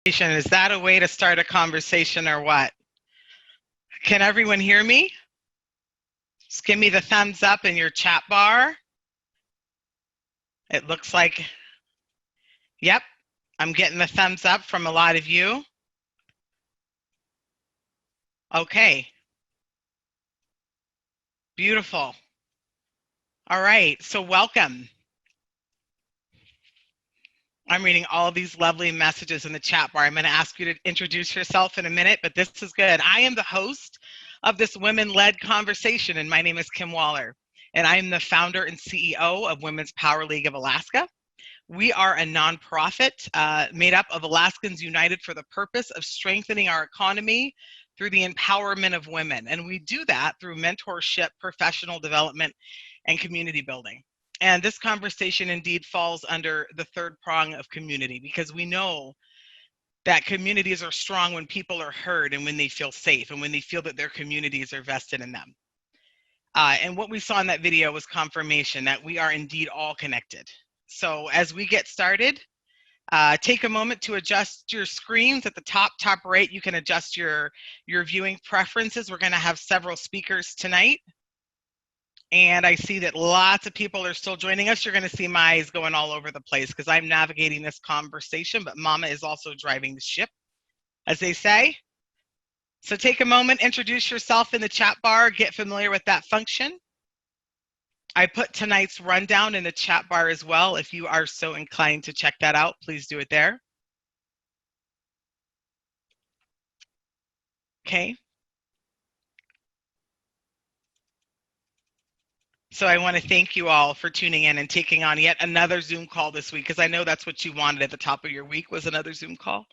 Is that a way to start a conversation or what? Can everyone hear me? Just give me the thumbs up in your chat bar. It looks like, yep, I'm getting the thumbs up from a lot of you. Okay. Beautiful. All right, so welcome. I'm reading all these lovely messages in the chat bar. I'm going to ask you to introduce yourself in a minute, but this is good. I am the host of this women-led conversation, and my name is Kim Waller, and I am the founder and CEO of Women's Power League of Alaska. We are a nonprofit made up of Alaskans united for the purpose of strengthening our economy through the empowerment of women. And we do that through mentorship, professional development, and community building. And this conversation indeed falls under the third prong of community, because we know that communities are strong when people are heard and when they feel safe and when they feel that their communities are vested in them. And what we saw in that video was confirmation that we are indeed all connected. So as we get started, take a moment to adjust your screens at the top right. You can adjust your viewing preferences. We're going to have several speakers tonight. And I see that lots of people are still joining us. You're going to see my eyes going all over the place because I'm navigating this conversation, but Mama is also driving the ship, as they say. So take a moment, introduce yourself in the chat bar, get familiar with that function. I put tonight's rundown in the chat bar as well. If you are so inclined to check that out, please do it there. Okay. So I want to thank you all for tuning in and taking on yet another Zoom call this week, because I know that's what you wanted at the top of your week, was another Zoom call.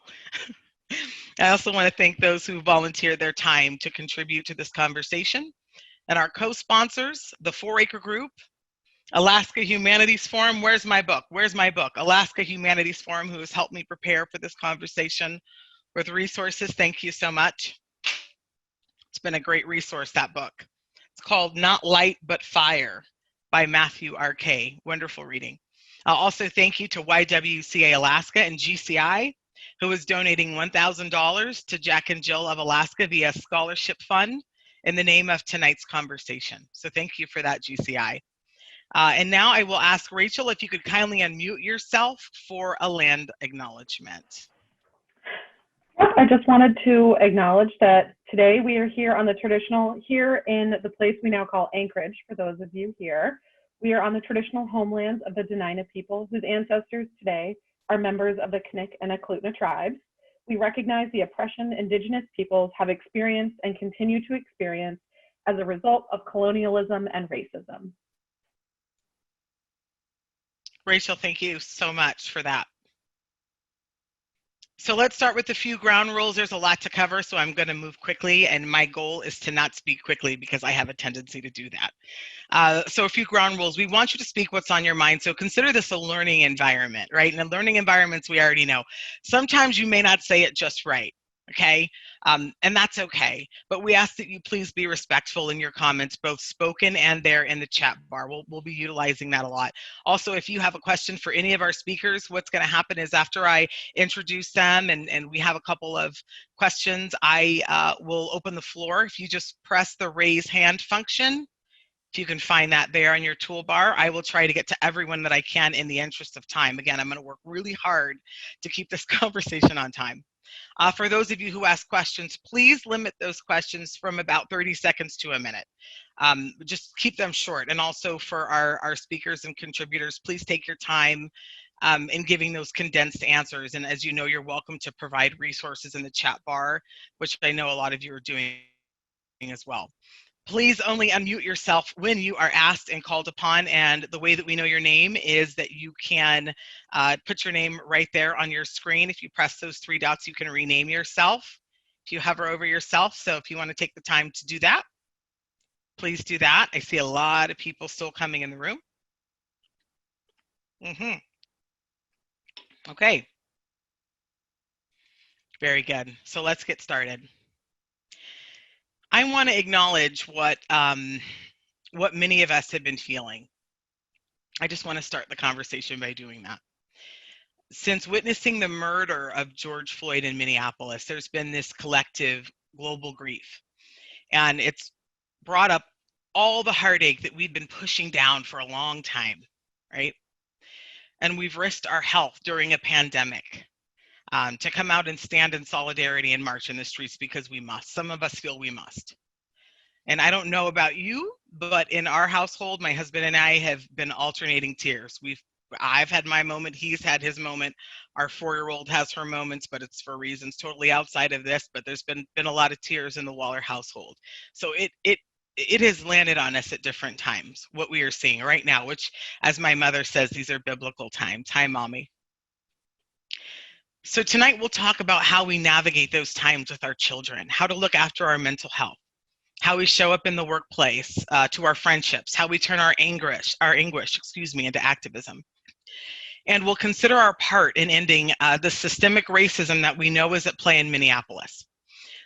I also want to thank those who volunteered their time to contribute to this conversation, and our co-sponsors, the 4-Acre Group, Alaska Humanities Forum. Where's my book? Where's my book? Alaska Humanities Forum, who has helped me prepare for this conversation with resources. Thank you so much. It's been a great resource, that book. It's called Not Light But Fire by Matthew R.K. Wonderful reading. Also, thank you to YWCA Alaska and GCI, who is donating $1,000 to Jack and Jill of Alaska via scholarship fund in the name of tonight's conversation. So thank you for that, GCI. And now I will ask Rachel if you could kindly unmute yourself for a land acknowledgement. I just wanted to acknowledge that today we are here on the traditional, here in the place we now call Anchorage, for those of you here. We are on the traditional homelands of the Dena'ina people, whose ancestors today are members of the Knik and Eklutna tribes. We recognize the oppression Indigenous peoples have experienced and continue to experience as a result of colonialism and racism. Rachel, thank you so much for that. So let's start with a few ground rules. There's a lot to cover, so I'm going to move quickly, and my goal is to not speak quickly because I have a tendency to do that. So a few ground rules. We want you to speak what's on your mind, so consider this a learning environment, right? And in learning environments, we already know, sometimes you may not say it just right, okay? And that's okay, but we ask that you please be respectful in your comments, both spoken and there in the chat bar. We'll be utilizing that a lot. Also, if you have a question for any of our speakers, what's going to happen is after I introduce them and we have a couple of questions, I will open the floor. If you just press the raise hand function, if you can find that there on your toolbar, I will try to get to everyone that I can in the interest of time. Again, I'm going to work really hard to keep this conversation on time. For those of you who ask questions, please limit those questions from about 30 seconds to a minute. Just keep them short. And also for our speakers and contributors, please take your time in giving those condensed answers. And as you know, you're welcome to provide resources in the chat bar, which I know a lot of you are doing as well. Please only unmute yourself when you are asked and called upon, and the way that we know your name is that you can put your name right there on your screen. If you press those 3 dots, you can rename yourself if you hover over yourself. So if you want to take the time to do that, please do that. I see a lot of people still coming in the room. Okay. Very good. So let's get started. I want to acknowledge what many of us have been feeling. I just want to start the conversation by doing that. Since witnessing the murder of George Floyd in Minneapolis, there's been this collective global grief, and it's brought up all the heartache that we've been pushing down for a long time, right? And we've risked our health during a pandemic to come out and stand in solidarity and march in the streets because we must. Some of us feel we must. And I don't know about you, but in our household, my husband and I have been alternating tears. I've had my moment, he's had his moment. Our 4-year-old has her moments, but it's for reasons totally outside of this. But there's been a lot of tears in the Waller household. So it has landed on us at different times, what we are seeing right now, which, as my mother says, these are biblical times. Hi, Mommy. So tonight we'll talk about how we navigate those times with our children, how to look after our mental health, how we show up in the workplace, to our friendships, how we turn our anguish, into activism. And we'll consider our part in ending the systemic racism that we know is at play in Minneapolis.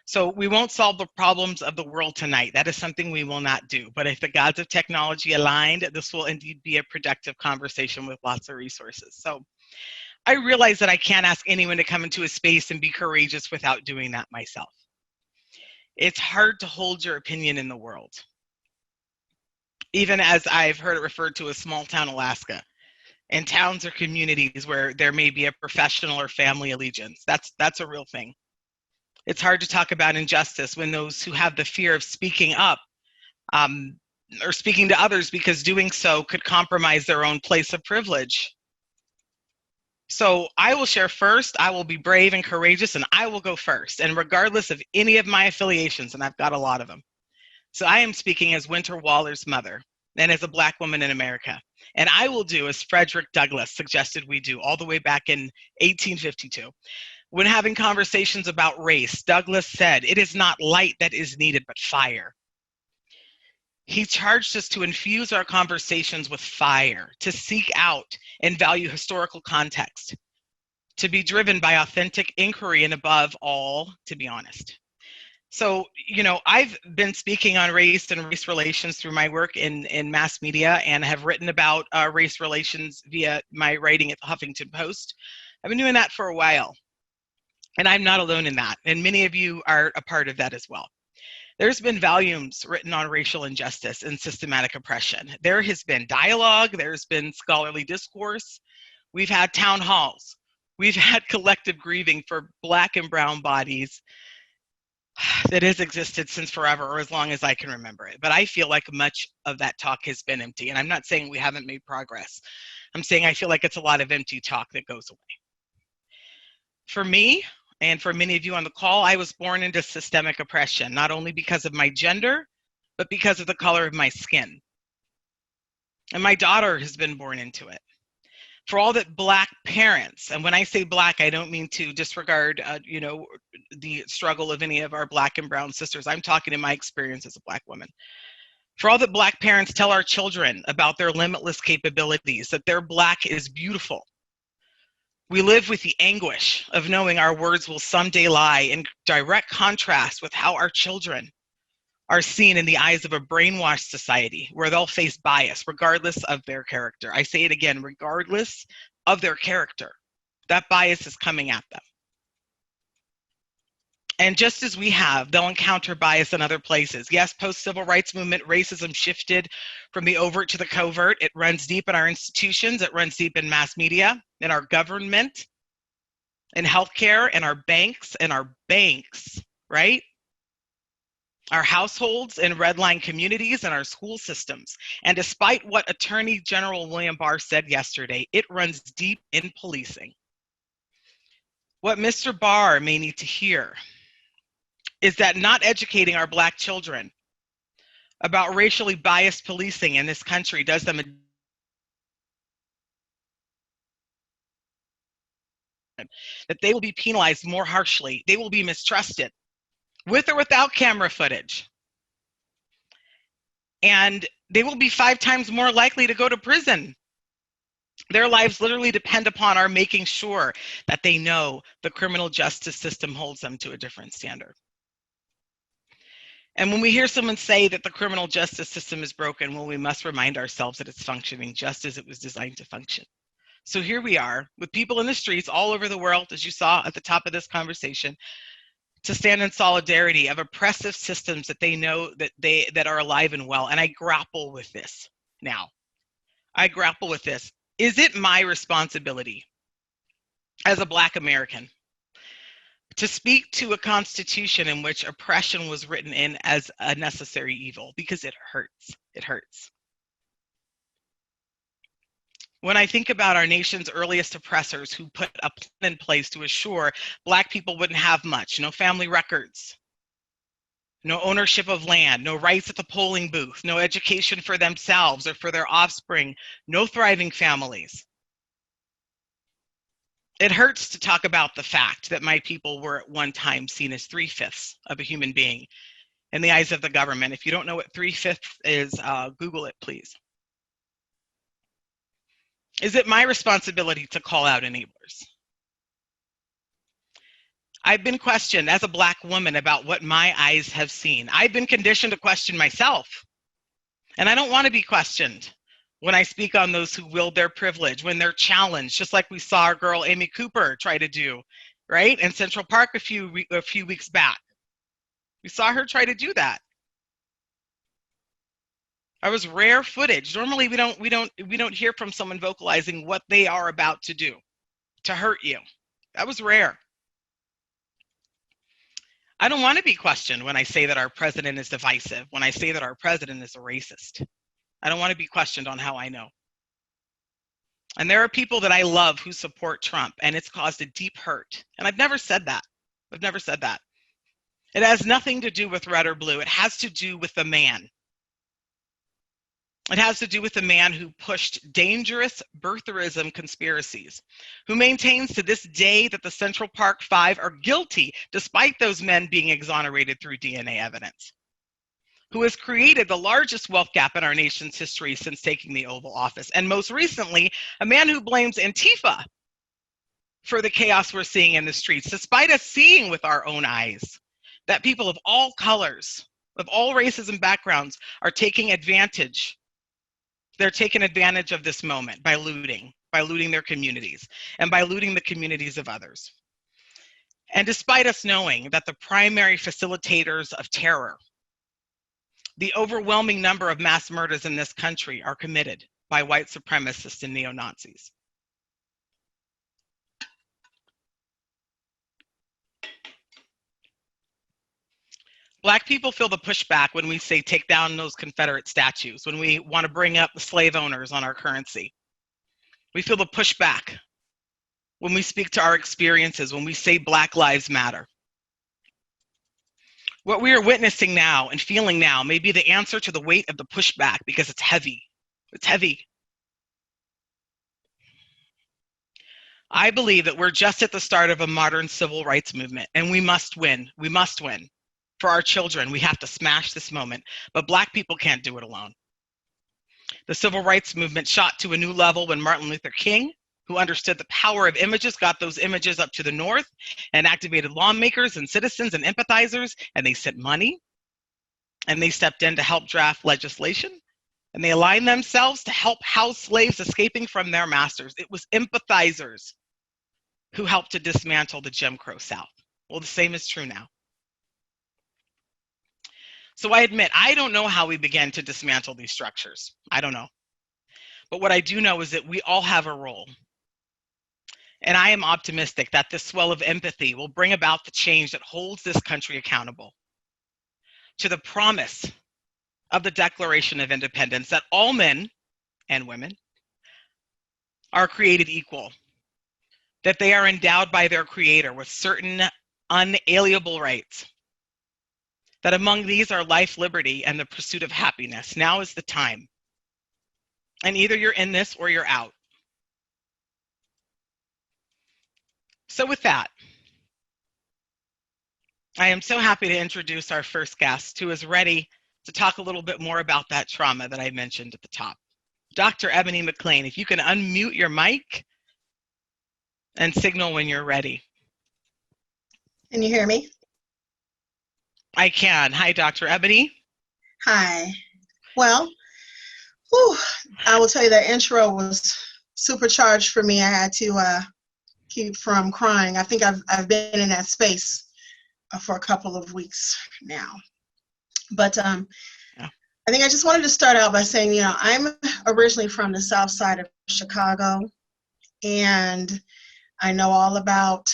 So we won't solve the problems of the world tonight. That is something we will not do. But if the gods of technology aligned, this will indeed be a productive conversation with lots of resources. So I realize that I can't ask anyone to come into a space and be courageous without doing that myself. It's hard to hold your opinion in the world. Even as I've heard it referred to as small town Alaska, in towns or communities where there may be a professional or family allegiance. That's a real thing. It's hard to talk about injustice when those who have the fear of speaking up or speaking to others, because doing so could compromise their own place of privilege. So I will share first. I will be brave and courageous, and I will go first. And regardless of any of my affiliations, and I've got a lot of them. So I am speaking as Winter Waller's mother and as a Black woman in America. And I will do as Frederick Douglass suggested we do all the way back in 1852. When having conversations about race, Douglass said, "It is not light that is needed, but fire." He charged us to infuse our conversations with fire, to seek out and value historical context, to be driven by authentic inquiry, and above all, to be honest. So, I've been speaking on race and race relations through my work in mass media, and have written about race relations via my writing at the Huffington Post. I've been doing that for a while, and I'm not alone in that. And many of you are a part of that as well. There's been volumes written on racial injustice and systematic oppression. There has been dialogue, there's been scholarly discourse. We've had town halls. We've had collective grieving for Black and brown bodies that has existed since forever, or as long as I can remember it. But I feel like much of that talk has been empty. And I'm not saying we haven't made progress. I'm saying I feel like it's a lot of empty talk that goes away. For me, and for many of you on the call, I was born into systemic oppression, not only because of my gender, but because of the color of my skin. And my daughter has been born into it. For all that Black parents, and when I say Black, I don't mean to disregard, the struggle of any of our Black and brown sisters. I'm talking in my experience as a Black woman. For all that Black parents tell our children about their limitless capabilities, that their Black is beautiful, we live with the anguish of knowing our words will someday lie in direct contrast with how our children are seen in the eyes of a brainwashed society where they'll face bias regardless of their character. I say it again, regardless of their character, that bias is coming at them. And just as we have, they'll encounter bias in other places. Yes, post-civil rights movement, racism shifted from the overt to the covert. It runs deep in our institutions. It runs deep in mass media, in our government, in healthcare, in our banks, right? Our households, in redline communities, and our school systems. And despite what Attorney General William Barr said yesterday, it runs deep in policing. What Mr. Barr may need to hear is that not educating our Black children about racially biased policing in this country does them that they will be penalized more harshly. They will be mistrusted, with or without camera footage. And they will be 5 times more likely to go to prison. Their lives literally depend upon our making sure that they know the criminal justice system holds them to a different standard. And when we hear someone say that the criminal justice system is broken, well, we must remind ourselves that it's functioning just as it was designed to function. So here we are with people in the streets all over the world, as you saw at the top of this conversation, to stand in solidarity of oppressive systems that they know that are alive and well. And I grapple with this now. I grapple with this. Is it my responsibility as a Black American to speak to a constitution in which oppression was written in as a necessary evil? Because it hurts. It hurts. When I think about our nation's earliest oppressors who put a plan in place to assure Black people wouldn't have much, no family records, no ownership of land, no rights at the polling booth, no education for themselves or for their offspring, no thriving families. It hurts to talk about the fact that my people were at one time seen as 3/5 of a human being in the eyes of the government. If you don't know what 3/5 is, Google it, please. Is it my responsibility to call out enablers? I've been questioned as a Black woman about what my eyes have seen. I've been conditioned to question myself. And I don't want to be questioned when I speak on those who wield their privilege, when they're challenged, just like we saw our girl Amy Cooper try to do, right? In Central Park a few weeks back. We saw her try to do that. That was rare footage. Normally we don't hear from someone vocalizing what they are about to do to hurt you. That was rare. I don't want to be questioned when I say that our president is divisive, when I say that our president is a racist. I don't want to be questioned on how I know. And there are people that I love who support Trump, and it's caused a deep hurt. And I've never said that. I've never said that. It has nothing to do with red or blue. It has to do with the man. It has to do with the man who pushed dangerous birtherism conspiracies, who maintains to this day that the Central Park Five are guilty despite those men being exonerated through DNA evidence, who has created the largest wealth gap in our nation's history since taking the Oval Office, and most recently, a man who blames Antifa for the chaos we're seeing in the streets, despite us seeing with our own eyes that people of all colors, of all races and backgrounds are taking advantage. They're taking advantage of this moment by looting their communities and by looting the communities of others. And despite us knowing that the primary facilitators of terror, the overwhelming number of mass murders in this country, are committed by white supremacists and neo-Nazis. Black people feel the pushback when we say take down those Confederate statues, when we want to bring up the slave owners on our currency. We feel the pushback when we speak to our experiences, when we say Black Lives Matter. What we are witnessing now and feeling now may be the answer to the weight of the pushback, because it's heavy. It's heavy. I believe that we're just at the start of a modern civil rights movement, and we must win. We must win. For our children, we have to smash this moment, but Black people can't do it alone. The civil rights movement shot to a new level when Martin Luther King, who understood the power of images, got those images up to the north and activated lawmakers and citizens and empathizers, and they sent money, and they stepped in to help draft legislation, and they aligned themselves to help house slaves escaping from their masters. It was empathizers who helped to dismantle the Jim Crow South. Well, the same is true now. So I admit, I don't know how we began to dismantle these structures. I don't know. But what I do know is that we all have a role. And I am optimistic that this swell of empathy will bring about the change that holds this country accountable to the promise of the Declaration of Independence, that all men and women are created equal, that they are endowed by their Creator with certain unalienable rights, that among these are life, liberty, and the pursuit of happiness. Now is the time. And either you're in this or you're out. So with that, I am so happy to introduce our first guest, who is ready to talk a little bit more about that trauma that I mentioned at the top. Dr. Ebony McLean, if you can unmute your mic and signal when you're ready. Can you hear me? I can. Hi, Dr. Ebony. Hi. Well, I will tell you that intro was supercharged for me. I had to keep from crying. I think I've been in that space for a couple of weeks now. But Yeah. I think I just wanted to start out by saying, I'm originally from the south side of Chicago, and I know all about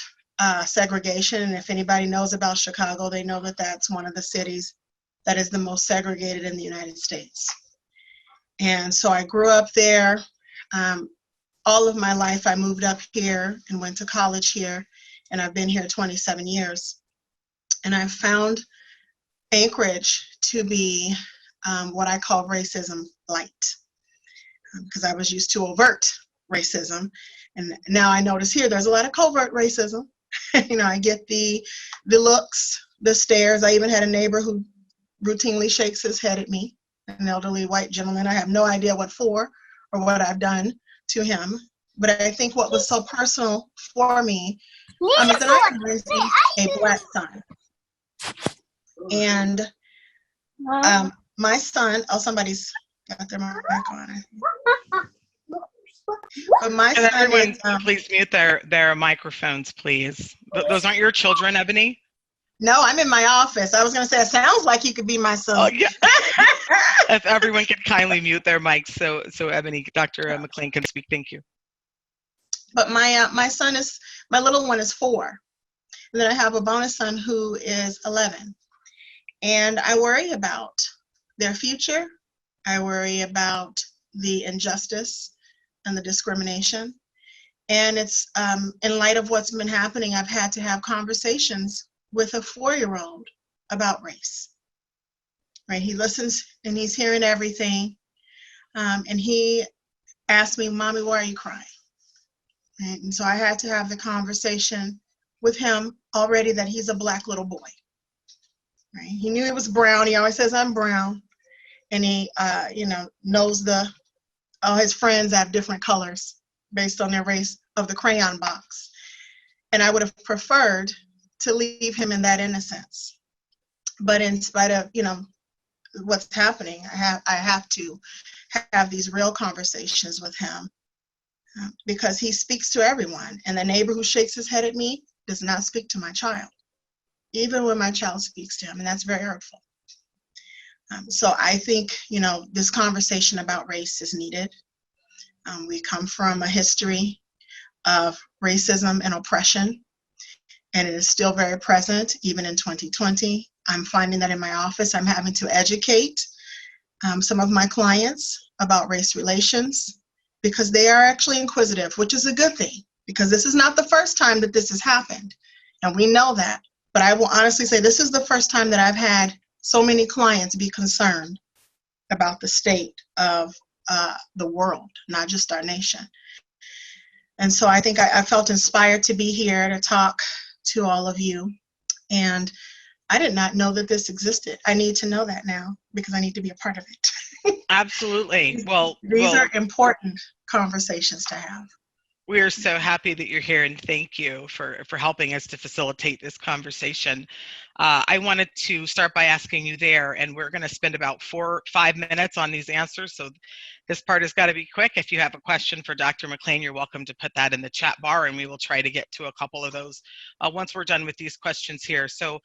segregation. And if anybody knows about Chicago, they know that that's one of the cities that is the most segregated in the United States. And so I grew up there. All of my life, I moved up here and went to college here, and I've been here 27 years. And I found Anchorage to be what I call racism light, because I was used to overt racism. And now I notice here there's a lot of covert racism. I get the looks, the stares. I even had a neighbor who routinely shakes his head at me, an elderly white gentleman. I have no idea what for or what I've done to him. But I think what was so personal for me is that I am raising a Black son. And my son, somebody's got their mic on. But my And son everyone, is, please mute their microphones, please. Those aren't your children, Ebony? no, I'm in my office. I was going to say, it sounds like he could be my son. Oh, yeah. If everyone could kindly mute their mics so Ebony, Dr. McLean can speak. Thank you. But my son my little one is 4. And then I have a bonus son who is 11. And I worry about their future. I worry about the injustice and the discrimination. And it's in light of what's been happening, I've had to have conversations with a 4-year-old about race. Right? He listens and he's hearing everything. And he asked me, "Mommy, why are you crying?" Right? And so I had to have the conversation with him already that he's a Black little boy. Right? He knew he was brown. He always says, "I'm brown." And he, knows all his friends have different colors based on their race of the crayon box. And I would have preferred to leave him in that innocence. But in spite of, what's happening, I have to have these real conversations with him because he speaks to everyone. And the neighbor who shakes his head at me does not speak to my child, even when my child speaks to him. And that's very hurtful. So I think, this conversation about race is needed. We come from a history of racism and oppression, and it is still very present, even in 2020. I'm finding that in my office, I'm having to educate some of my clients about race relations because they are actually inquisitive, which is a good thing, because this is not the first time that this has happened, and we know that. But I will honestly say this is the first time that I've had so many clients be concerned about the state of the world, not just our nation. And so I think I felt inspired to be here to talk to all of you. And I did not know that this existed. I need to know that now because I need to be a part of it. Absolutely. These are important conversations to have. We are so happy that you're here, and thank you for helping us to facilitate this conversation. I wanted to start by asking you there, and we're going to spend about 4 or 5 minutes on these answers, so this part has got to be quick. If you have a question for Dr. McLean, you're welcome to put that in the chat bar, and we will try to get to a couple of those once we're done with these questions here. So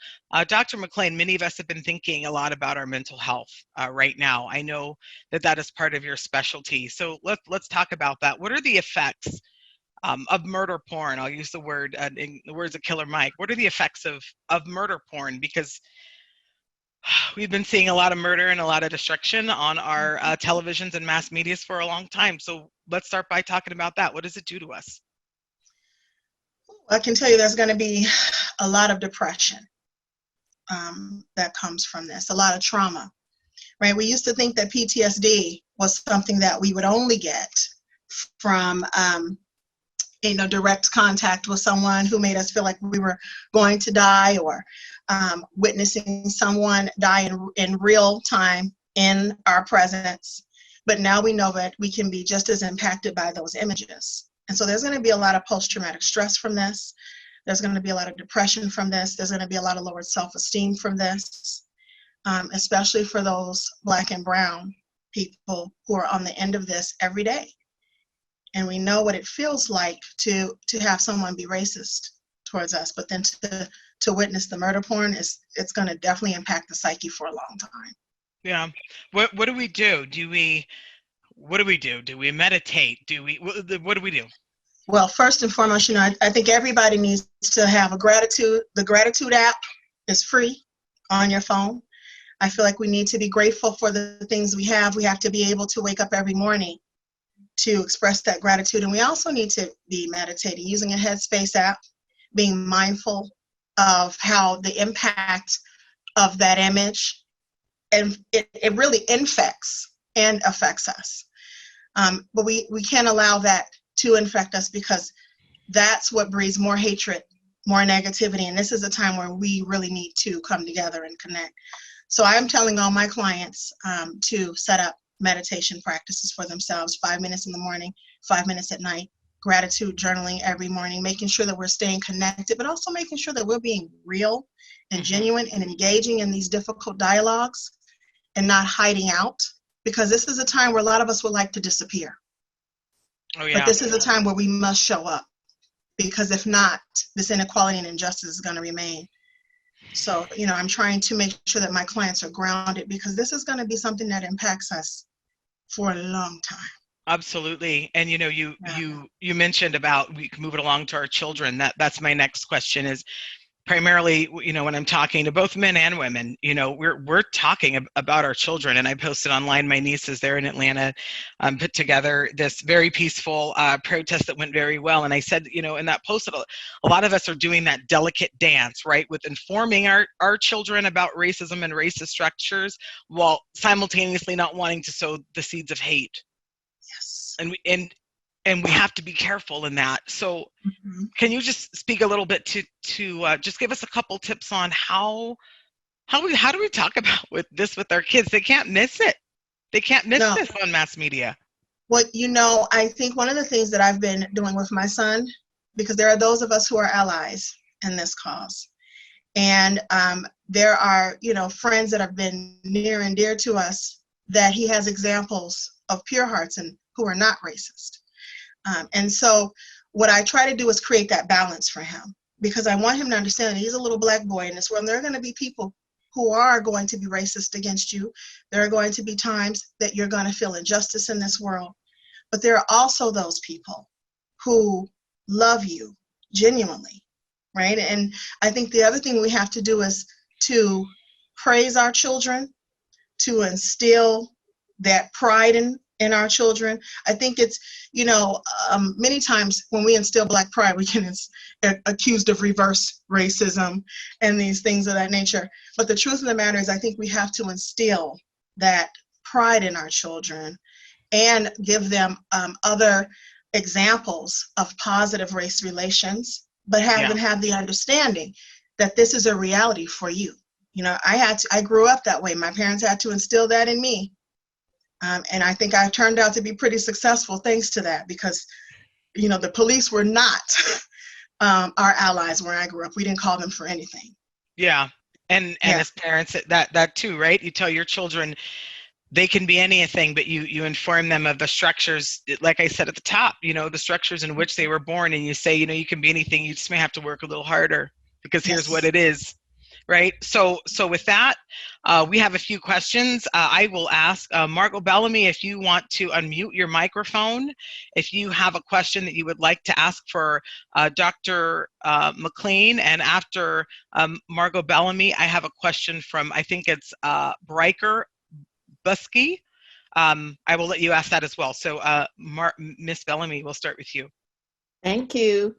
Dr. McLean, many of us have been thinking a lot about our mental health right now. I know that is part of your specialty. So let's talk about that. What are the effects of murder porn? I'll use the word in the words of Killer Mike. What are the effects of murder porn? Because we've been seeing a lot of murder and a lot of destruction on our televisions and mass medias for a long time. So let's start by talking about that. What does it do to us? I can tell you there's going to be a lot of depression that comes from this, a lot of trauma, right? We used to think that PTSD was something that we would only get from direct contact with someone who made us feel like we were going to die, or witnessing someone die in real time in our presence. But now we know that we can be just as impacted by those images. And so there's going to be a lot of post-traumatic stress from this. There's going to be a lot of depression from this. There's going to be a lot of lowered self-esteem from this, especially for those Black and brown people who are on the end of this every day. and we know what it feels like to have someone be racist towards us. But then to witness the murder porn it's going to definitely impact the psyche for a long time. Yeah. What do we do? What do we do? Do we meditate? What do we do? Well, first and foremost, I think everybody needs to have the gratitude app is free on your phone. I feel like we need to be grateful for the things we have. We have to be able to wake up every morning to express that gratitude. And we also need to be meditating, using a Headspace app, being mindful of how the impact of that image, and it really infects and affects us. But we can't allow that to infect us, because that's what breeds more hatred, more negativity. And this is a time where we really need to come together and connect. So I'm telling all my clients to set up meditation practices for themselves, 5 minutes in the morning, 5 minutes at night, gratitude journaling every morning, making sure that we're staying connected, but also making sure that we're being real and genuine and engaging in these difficult dialogues and not hiding out, because this is a time where a lot of us would like to disappear. Oh, yeah. But this is a time where we must show up, because if not, this inequality and injustice is going to remain. So, I'm trying to make sure that my clients are grounded, because this is going to be something that impacts us for a long time. Absolutely. And you mentioned about we can move it along to our children. That's my next question is primarily, when I'm talking to both men and women, we're talking about our children. And I posted online, my nieces there in Atlanta put together this very peaceful protest that went very well. And I said, in that post, a lot of us are doing that delicate dance, right, with informing our children about racism and racist structures, while simultaneously not wanting to sow the seeds of hate. Yes. And we have to be careful in that. So can you just speak a little bit to just give us a couple tips on how do we talk about with our kids? They can't miss it. They can't miss this on mass media. Well, I think one of the things that I've been doing with my son, because there are those of us who are allies in this cause, and there are friends that have been near and dear to us, that he has examples of pure hearts and who are not racist. And so what I try to do is create that balance for him, because I want him to understand that he's a little black boy in this world. And there are going to be people who are going to be racist against you. There are going to be times that you're going to feel injustice in this world. But there are also those people who love you genuinely, right? And I think the other thing we have to do is to praise our children, to instill that pride in our children. I think it's, many times when we instill Black pride, we can accused of reverse racism and these things of that nature. But the truth of the matter is, I think we have to instill that pride in our children and give them other examples of positive race relations, but have them have the understanding that this is a reality for you. I grew up that way. My parents had to instill that in me. And I think I turned out to be pretty successful thanks to that, because, the police were not our allies where I grew up. We didn't call them for anything. Yeah. And as parents, that too, right? You tell your children they can be anything, but you inform them of the structures, like I said at the top, the structures in which they were born, and you say, you can be anything, you just may have to work a little harder, because here's what it is. Right. So with that, we have a few questions. I will ask Margot Bellamy, if you want to unmute your microphone, if you have a question that you would like to ask for Dr. McLean. And after Margot Bellamy, I have a question from, I think it's Bryker Busky. I will let you ask that as well. So Miss Bellamy, we'll start with you. Thank you.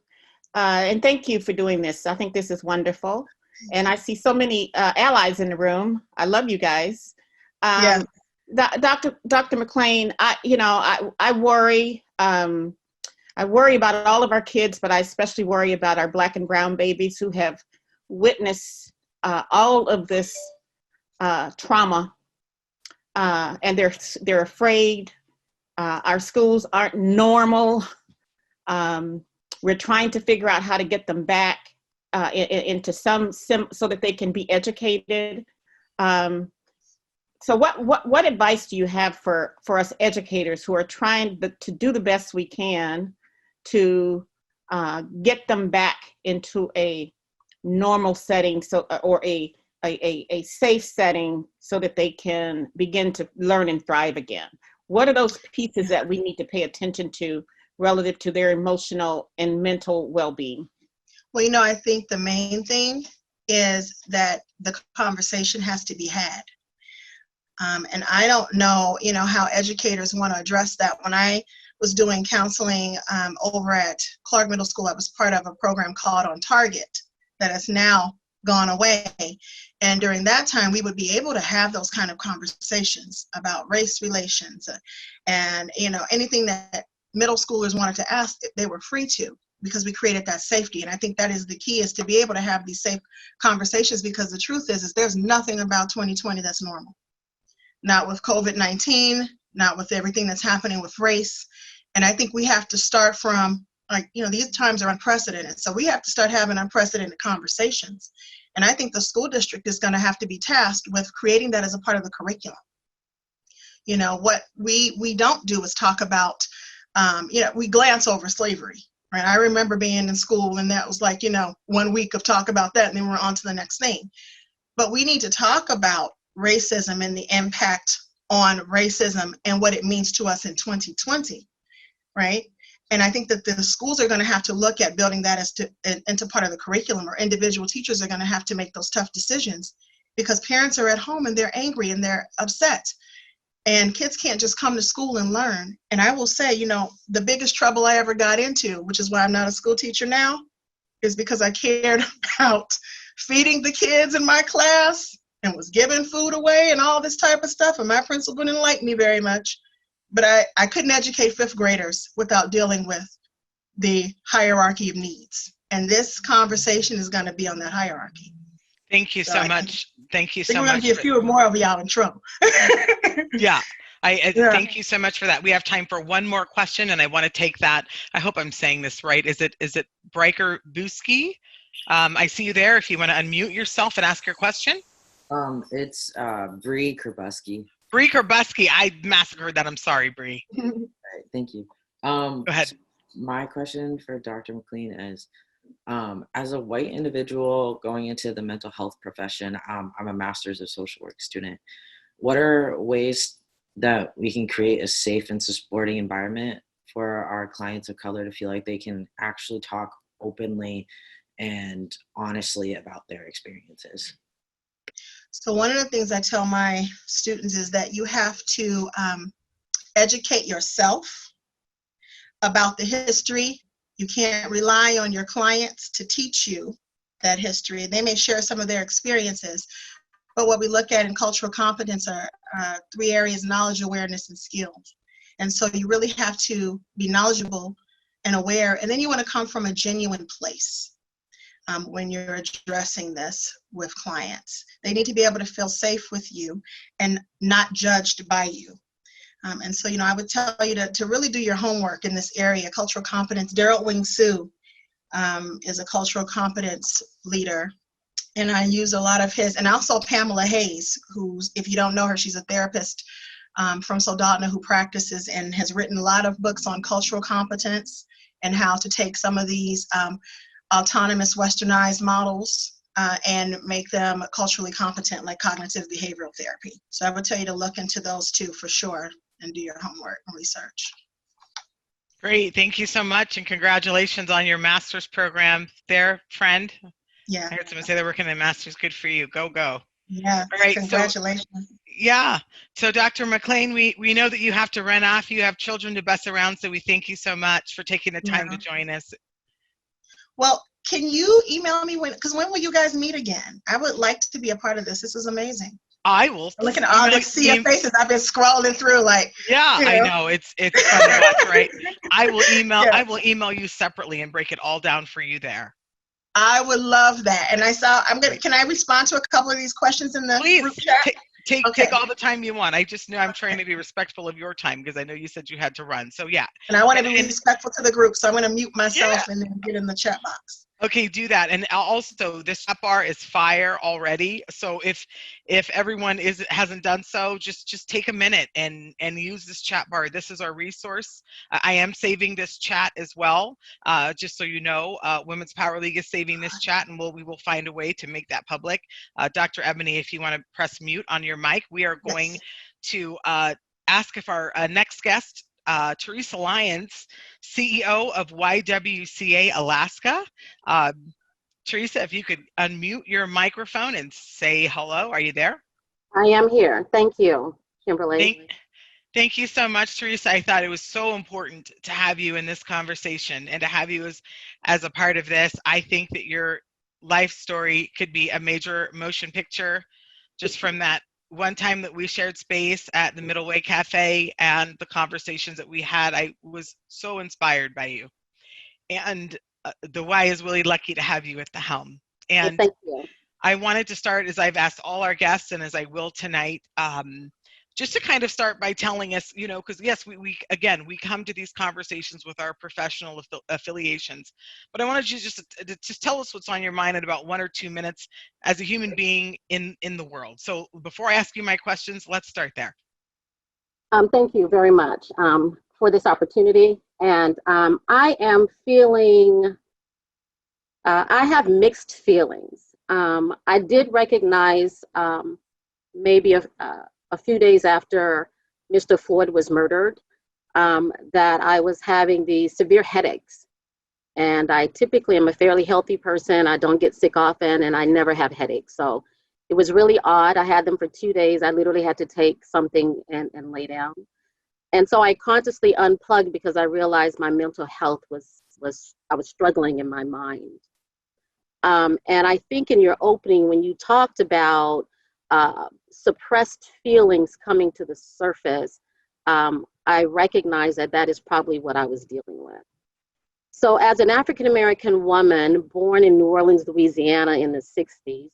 And thank you for doing this. I think this is wonderful. And I see so many allies in the room. I love you guys. Dr. McLean, I worry. I worry about all of our kids, but I especially worry about our Black and brown babies who have witnessed all of this trauma, and they're afraid. Our schools aren't normal. We're trying to figure out how to get them back into so that they can be educated. So what advice do you have for us educators who are trying to do the best we can to get them back into a normal setting, or a safe setting, so that they can begin to learn and thrive again? What are those pieces that we need to pay attention to relative to their emotional and mental well-being? Well, I think the main thing is that the conversation has to be had. And I don't know, how educators want to address that. When I was doing counseling over at Clark Middle School, I was part of a program called On Target that has now gone away. And during that time, we would be able to have those kind of conversations about race relations and, anything that middle schoolers wanted to ask, they were free to, because we created that safety. And I think that is the key, is to be able to have these safe conversations, because the truth is there's nothing about 2020 that's normal. Not with COVID-19, not with everything that's happening with race. And I think we have to start from, these times are unprecedented. So we have to start having unprecedented conversations. And I think the school district is going to have to be tasked with creating that as a part of the curriculum. What we don't do is talk about, we glance over slavery, right? I remember being in school and that was 1 week of talk about that, and then we're on to the next thing. But we need to talk about racism and the impact on racism and what it means to us in 2020, right? And I think that the schools are going to have to look at building that into part of the curriculum, or individual teachers are going to have to make those tough decisions, because parents are at home and they're angry and they're upset. And kids can't just come to school and learn. And I will say, the biggest trouble I ever got into, which is why I'm not a school teacher now, is because I cared about feeding the kids in my class and was giving food away and all this type of stuff. And my principal didn't like me very much. But I couldn't educate fifth graders without dealing with the hierarchy of needs. And this conversation is going to be on that hierarchy. Thank you so much. Thank you so much. We're going to get a few more of y'all in trouble. Yeah. Thank you so much for that. We have time for one more question, and I want to take that. I hope I'm saying this right. Is it Bryker Buski? I see you there. If you want to unmute yourself and ask your question. It's Bree Kerbuski. Bree Kerbuski. I massacred that. I'm sorry, Bree. All right, thank you. Go ahead. My question for Dr. McLean is, as a white individual going into the mental health profession, I'm a master's of social work student. What are ways that we can create a safe and supporting environment for our clients of color to feel like they can actually talk openly and honestly about their experiences? So one of the things I tell my students is that you have to educate yourself about the history. You can't rely on your clients to teach you that history. They may share some of their experiences, but what we look at in cultural competence are 3 areas: knowledge, awareness, and skills. And so you really have to be knowledgeable and aware, and then you want to come from a genuine place. When you're addressing this with clients, they need to be able to feel safe with you and not judged by you. And so, I would tell you to really do your homework in this area. Cultural competence. Daryl Wing Sue is a cultural competence leader, and I use a lot of his, and also Pamela Hayes, who's, if you don't know her, she's a therapist from Soldotna who practices and has written a lot of books on cultural competence and how to take some of these autonomous westernized models and make them culturally competent, like cognitive behavioral therapy. So I would tell you to look into those 2 for sure and do your homework and research. Great. Thank you so much. And congratulations on your master's program there, friend. Yeah. I heard someone say they're working in master's. Good for you. Go, go. Yeah. All right. Congratulations. So Dr. McLean, we know that you have to run off. You have children to bus around. So we thank you so much for taking the time to join us. Well, can you email me when will you guys meet again? I would like to be a part of this. This is amazing. I will. Look at all the sea of faces I've been scrolling through, I know it's fun to watch, right? I will email you separately and break it all down for you there. I would love that. And can I respond to a couple of these questions in the group chat? Take all the time you want. I just know I'm trying to be respectful of your time because I know you said you had to run. So yeah. And I want to be respectful to the group. So I'm going to mute myself and then get in the chat box. Okay, do that. And also, this chat bar is fire already. So if everyone hasn't done so, just take a minute and use this chat bar. This is our resource. I am saving this chat as well, just so you know. Women's Power League is saving this chat, and we will find a way to make that public. Dr. Ebony, if you want to press mute on your mic, we are going Yes. to ask if our next guest, Teresa Lyons, CEO of YWCA Alaska. Uh, Teresa, if you could unmute your microphone and say hello. Are you there? I am here. Thank you, Kimberly. Thank you so much, Teresa. I thought it was so important to have you in this conversation and to have you as a part of this. I think that your life story could be a major motion picture, just from that one time that we shared space at the Middle Way Cafe and the conversations that we had. I was so inspired by you. And the Y is really lucky to have you at the helm. And Thank you. I wanted to start, as I've asked all our guests and as I will tonight, just to kind of start by telling us, you know, because yes, we come to these conversations with our professional affiliations, but I wanted you just tell us what's on your mind in about 1 or 2 minutes as a human being in the world. So before I ask you my questions, let's start there. Thank you very much for this opportunity. And I am feeling, I have mixed feelings. I did recognize maybe a few days after Mr. Floyd was murdered that I was having these severe headaches. And I typically am a fairly healthy person. I don't get sick often, and I never have headaches. So it was really odd. I had them for 2 days. I literally had to take something and lay down. And so I consciously unplugged because I realized my mental health I was struggling in my mind. And I think in your opening, when you talked about suppressed feelings coming to the surface, I recognize that is probably what I was dealing with. So as an African-American woman born in New Orleans, Louisiana in the 60s,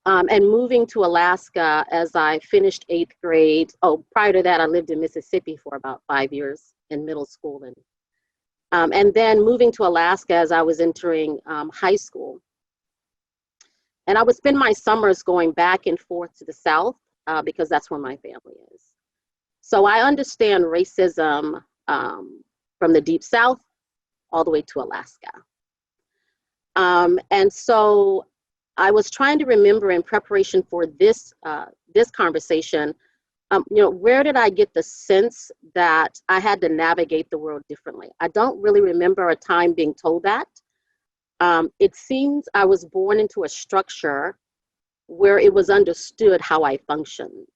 and moving to Alaska as I finished 8th grade. Oh, prior to that, I lived in Mississippi for about 5 years in middle school. And then moving to Alaska as I was entering high school. And I would spend my summers going back and forth to the South because that's where my family is. So I understand racism from the Deep South all the way to Alaska. And so I was trying to remember in preparation for this conversation, you know, where did I get the sense that I had to navigate the world differently? I don't really remember a time being told that. It seems I was born into a structure where it was understood how I functioned.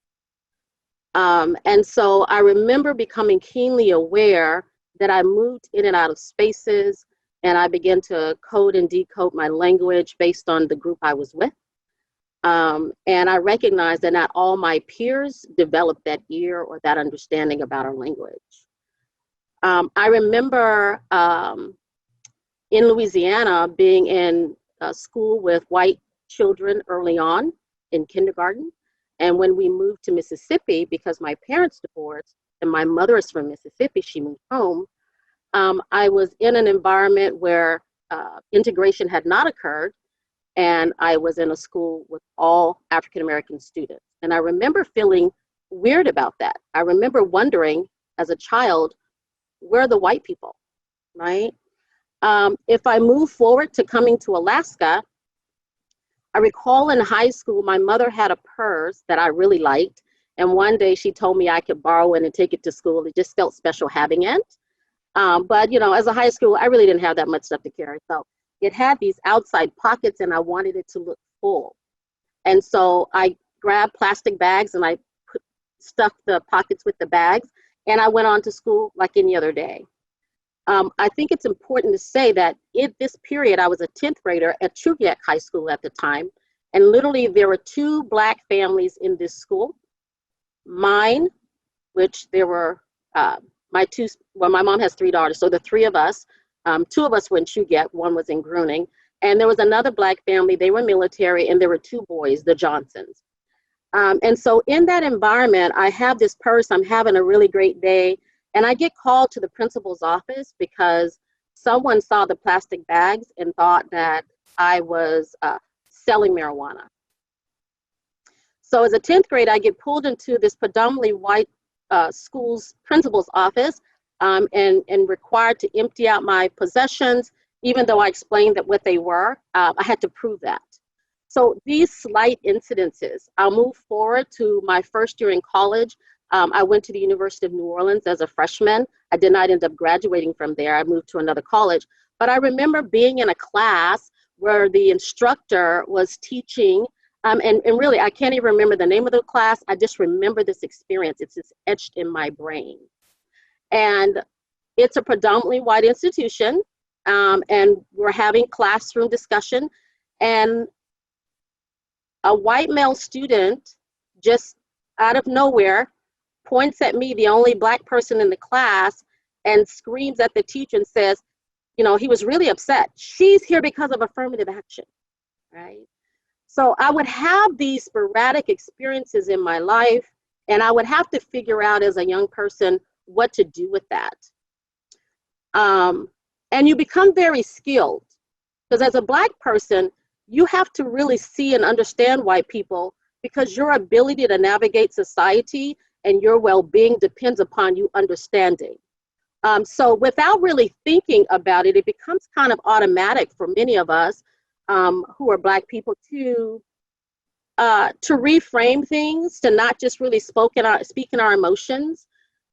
And so I remember becoming keenly aware that I moved in and out of spaces, and I began to code and decode my language based on the group I was with. And I recognized that not all my peers developed that ear or that understanding about our language. I remember in Louisiana being in school with white children early on in kindergarten. And when we moved to Mississippi, because my parents divorced and my mother is from Mississippi, she moved home. I was in an environment where integration had not occurred, and I was in a school with all African-American students. And I remember feeling weird about that. I remember wondering as a child, where are the white people, right? If I move forward to coming to Alaska, I recall in high school, my mother had a purse that I really liked. And one day she told me I could borrow it and take it to school. It just felt special having it. But, you know, as a high school, I really didn't have that much stuff to carry. So it had these outside pockets and I wanted it to look full. And so I grabbed plastic bags and I stuffed the pockets with the bags. And I went on to school like any other day. I think it's important to say that in this period, I was a 10th grader at Chugiak High School at the time. And literally there were 2 Black families in this school. Mine, which there were my mom has 3 daughters. So the 3 of us, 2 of us were in Chugiak, 1 was in Gruning. And there was another Black family, they were military, and there were 2 boys, the Johnsons. And so in that environment, I have this purse, I'm having a really great day. And I get called to the principal's office because someone saw the plastic bags and thought that I was selling marijuana. So as a 10th grade, I get pulled into this predominantly white school's principal's office and required to empty out my possessions, even though I explained that what they were. I had to prove that. So these slight incidences, I'll move forward to my first year in college. I went to the University of New Orleans as a freshman. I did not end up graduating from there. I moved to another college. But I remember being in a class where the instructor was teaching, and really, I can't even remember the name of the class. I just remember this experience. It's just etched in my brain. And it's a predominantly white institution, and we're having classroom discussion. And a white male student, just out of nowhere, points at me, the only black person in the class, and screams at the teacher and says, you know, he was really upset. She's here because of affirmative action, right? So I would have these sporadic experiences in my life, and I would have to figure out as a young person what to do with that. And you become very skilled, because as a black person, you have to really see and understand white people, because your ability to navigate society and your well-being depends upon you understanding. So without really thinking about it, it becomes kind of automatic for many of us who are black people to reframe things, to not just really speak in our emotions,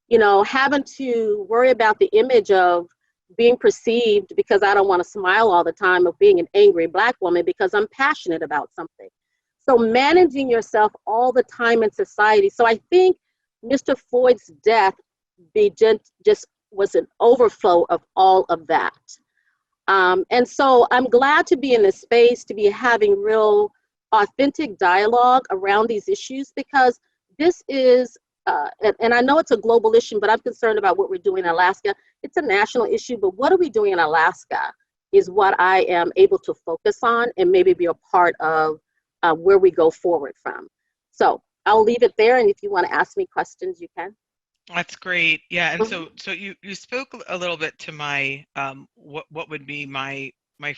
you know, having to worry about the image of being perceived, because I don't want to smile all the time, of being an angry black woman because I'm passionate about something. So managing yourself all the time in society. So I think Mr. Floyd's death just was an overflow of all of that. And so I'm glad to be in this space, to be having real authentic dialogue around these issues, because this is, and I know it's a global issue, but I'm concerned about what we're doing in Alaska. It's a national issue, but what are we doing in Alaska is what I am able to focus on and maybe be a part of where we go forward from. So I'll leave it there, and if you want to ask me questions, you can. That's great. Yeah, and so you spoke a little bit to my what would be my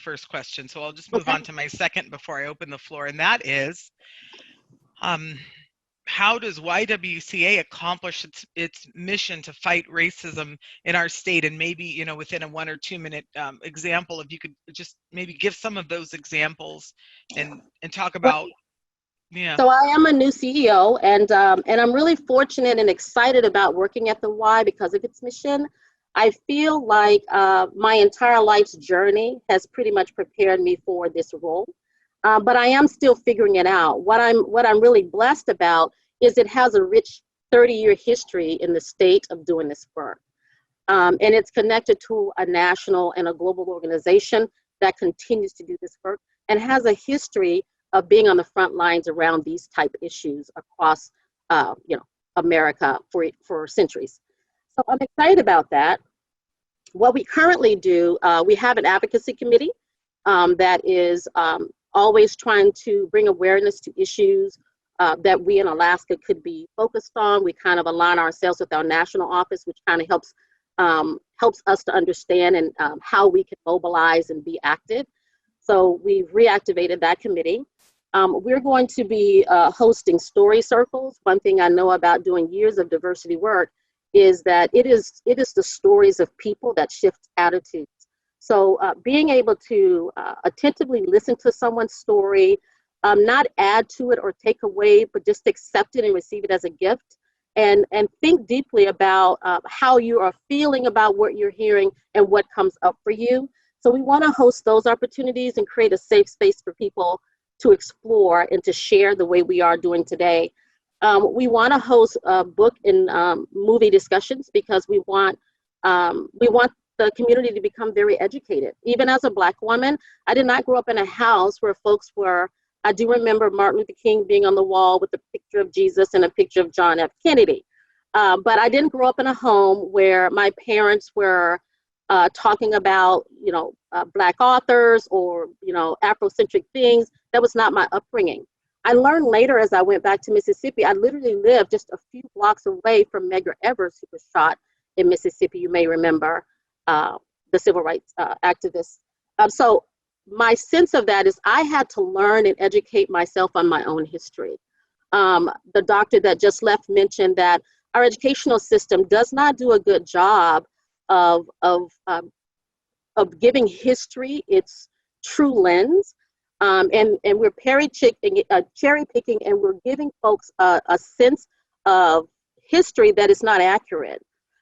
first question. So I'll just move on to my second before I open the floor, and that is, how does YWCA accomplish its mission to fight racism in our state? And maybe, you know, within a 1 or 2 minute example, if you could just maybe give some of those examples and talk about. Yeah. So I am a new CEO, and I'm really fortunate and excited about working at the Y because of its mission. I feel like my entire life's journey has pretty much prepared me for this role, but I am still figuring it out. What I'm really blessed about is it has a rich 30-year history in the state of doing this work, and it's connected to a national and a global organization that continues to do this work and has a history of being on the front lines around these type issues across, America for centuries. So I'm excited about that. What we currently do, we have an advocacy committee that is always trying to bring awareness to issues that we in Alaska could be focused on. We kind of align ourselves with our national office, which kind of helps us to understand and how we can mobilize and be active. So we've reactivated that committee. We're going to be hosting story circles. One thing I know about doing years of diversity work is that it is the stories of people that shift attitudes. So being able to attentively listen to someone's story, not add to it or take away, but just accept it and receive it as a gift, and think deeply about how you are feeling about what you're hearing and what comes up for you. So we want to host those opportunities and create a safe space for people to explore and to share the way we are doing today. We want to host book and movie discussions because we want the community to become very educated. Even as a Black woman, I did not grow up in a house where folks were, I do remember Martin Luther King being on the wall with a picture of Jesus and a picture of John F. Kennedy. But I didn't grow up in a home where my parents were talking about, Black authors or, Afrocentric things. That was not my upbringing. I learned later as I went back to Mississippi, I literally lived just a few blocks away from Medgar Evers, who was shot in Mississippi, you may remember, the civil rights activists. So my sense of that is I had to learn and educate myself on my own history. The doctor that just left mentioned that our educational system does not do a good job of giving history its true lens. And we're cherry picking, and we're giving folks a sense of history that is not accurate.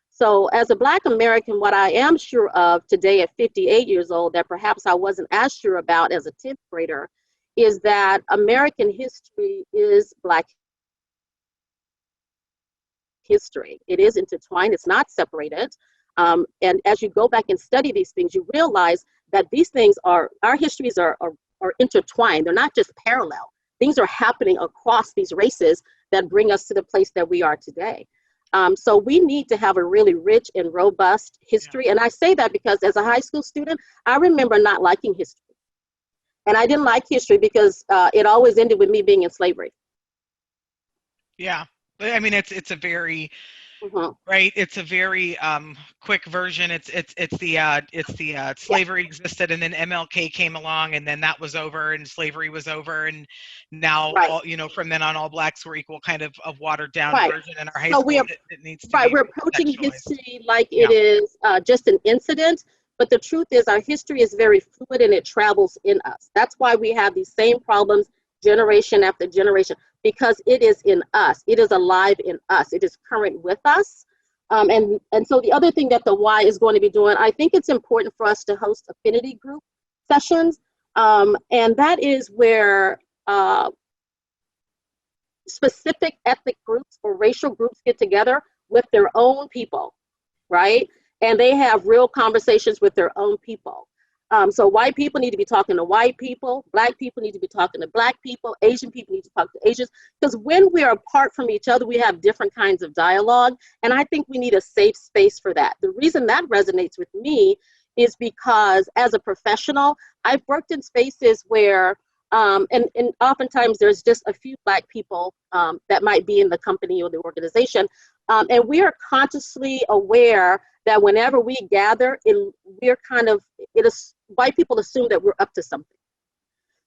So as a Black American, what I am sure of today at 58 years old that perhaps I wasn't as sure about as a 10th grader is that American history is Black history. It is intertwined, it's not separated. And as you go back and study these things, you realize that these things our histories are intertwined. They're not just parallel. Things are happening across these races that bring us to the place that we are today. So we need to have a really rich and robust history. Yeah. And I say that because as a high school student, I remember not liking history. And I didn't like history because it always ended with me being in slavery. Yeah. I mean, it's a very, right. It's a very quick version. It's the slavery existed, and then MLK came along, and then that was over, and slavery was over, and now all, from then on, all Blacks were equal, kind of watered down version in our high school. It needs to be we're approaching history like it is just an incident, but the truth is our history is very fluid and it travels in us. That's why we have these same problems generation after generation, because it is in us. It is alive in us. It is current with us. And so the other thing that the Y is going to be doing, I think it's important for us to host affinity group sessions. And that is where specific ethnic groups or racial groups get together with their own people, right? And they have real conversations with their own people. So white people need to be talking to white people, Black people need to be talking to Black people, Asian people need to talk to Asians, because when we are apart from each other, we have different kinds of dialogue, and I think we need a safe space for that. The reason that resonates with me is because as a professional, I've worked in spaces where, and oftentimes there's just a few Black people that might be in the company or the organization, and we are consciously aware that whenever we gather, white people assume that we're up to something.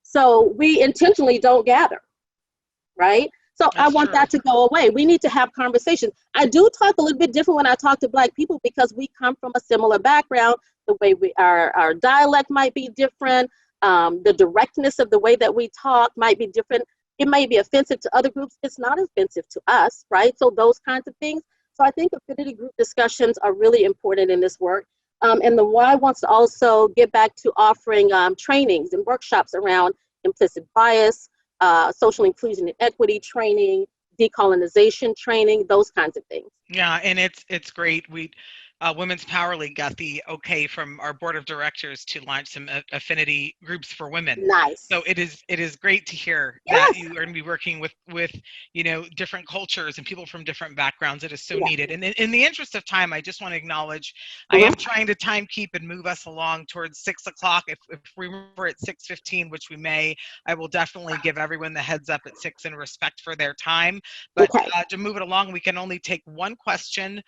So we intentionally don't gather, right? So I want that to go away. We need to have conversations. I do talk a little bit different when I talk to Black people because we come from a similar background. The way our dialect might be different. The directness of the way that we talk might be different. It may be offensive to other groups. It's not offensive to us, right? So those kinds of things. So I think affinity group discussions are really important in this work. And the Y wants to also get back to offering trainings and workshops around implicit bias, social inclusion and equity training, decolonization training, those kinds of things. Yeah, and it's great. Women's Power League got the okay from our board of directors to launch some affinity groups for women. Nice. So it is great to hear that you are going to be working with different cultures and people from different backgrounds. It is so needed. And in the interest of time, I just want to acknowledge I am trying to time keep and move us along towards 6 o'clock. If we remember at 6:15, which we may, I will definitely give everyone the heads up at 6 in respect for their time. But to move it along, we can only take one question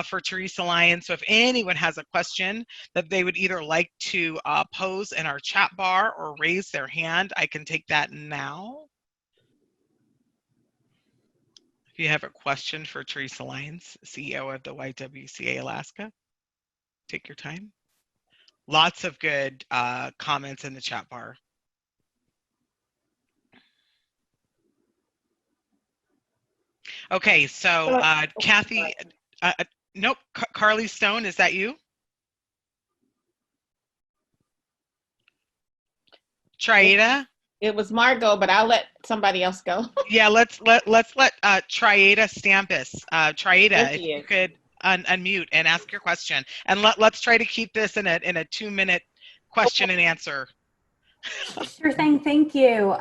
for Teresa Lyons. So if anyone has a question that they would either like to pose in our chat bar or raise their hand, I can take that now. If you have a question for Teresa Lyons, CEO of the YWCA Alaska, take your time. Lots of good comments in the chat bar. Okay, so Kathy, nope, Carly Stone, is that you? Triada? It was Margot, but I'll let somebody else go. Yeah, let's let Triada Stampus. Triada, if you could unmute and ask your question. And let's try to keep this in a 2-minute question and answer. Sure thing, thank you.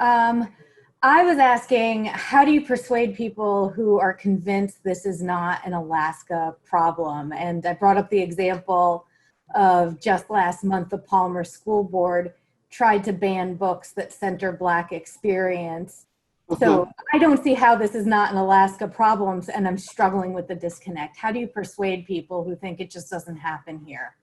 I was asking, how do you persuade people who are convinced this is not an Alaska problem? And I brought up the example of just last month, the Palmer School Board tried to ban books that center Black experience. So I don't see how this is not an Alaska problem, and I'm struggling with the disconnect. How do you persuade people who think it just doesn't happen here?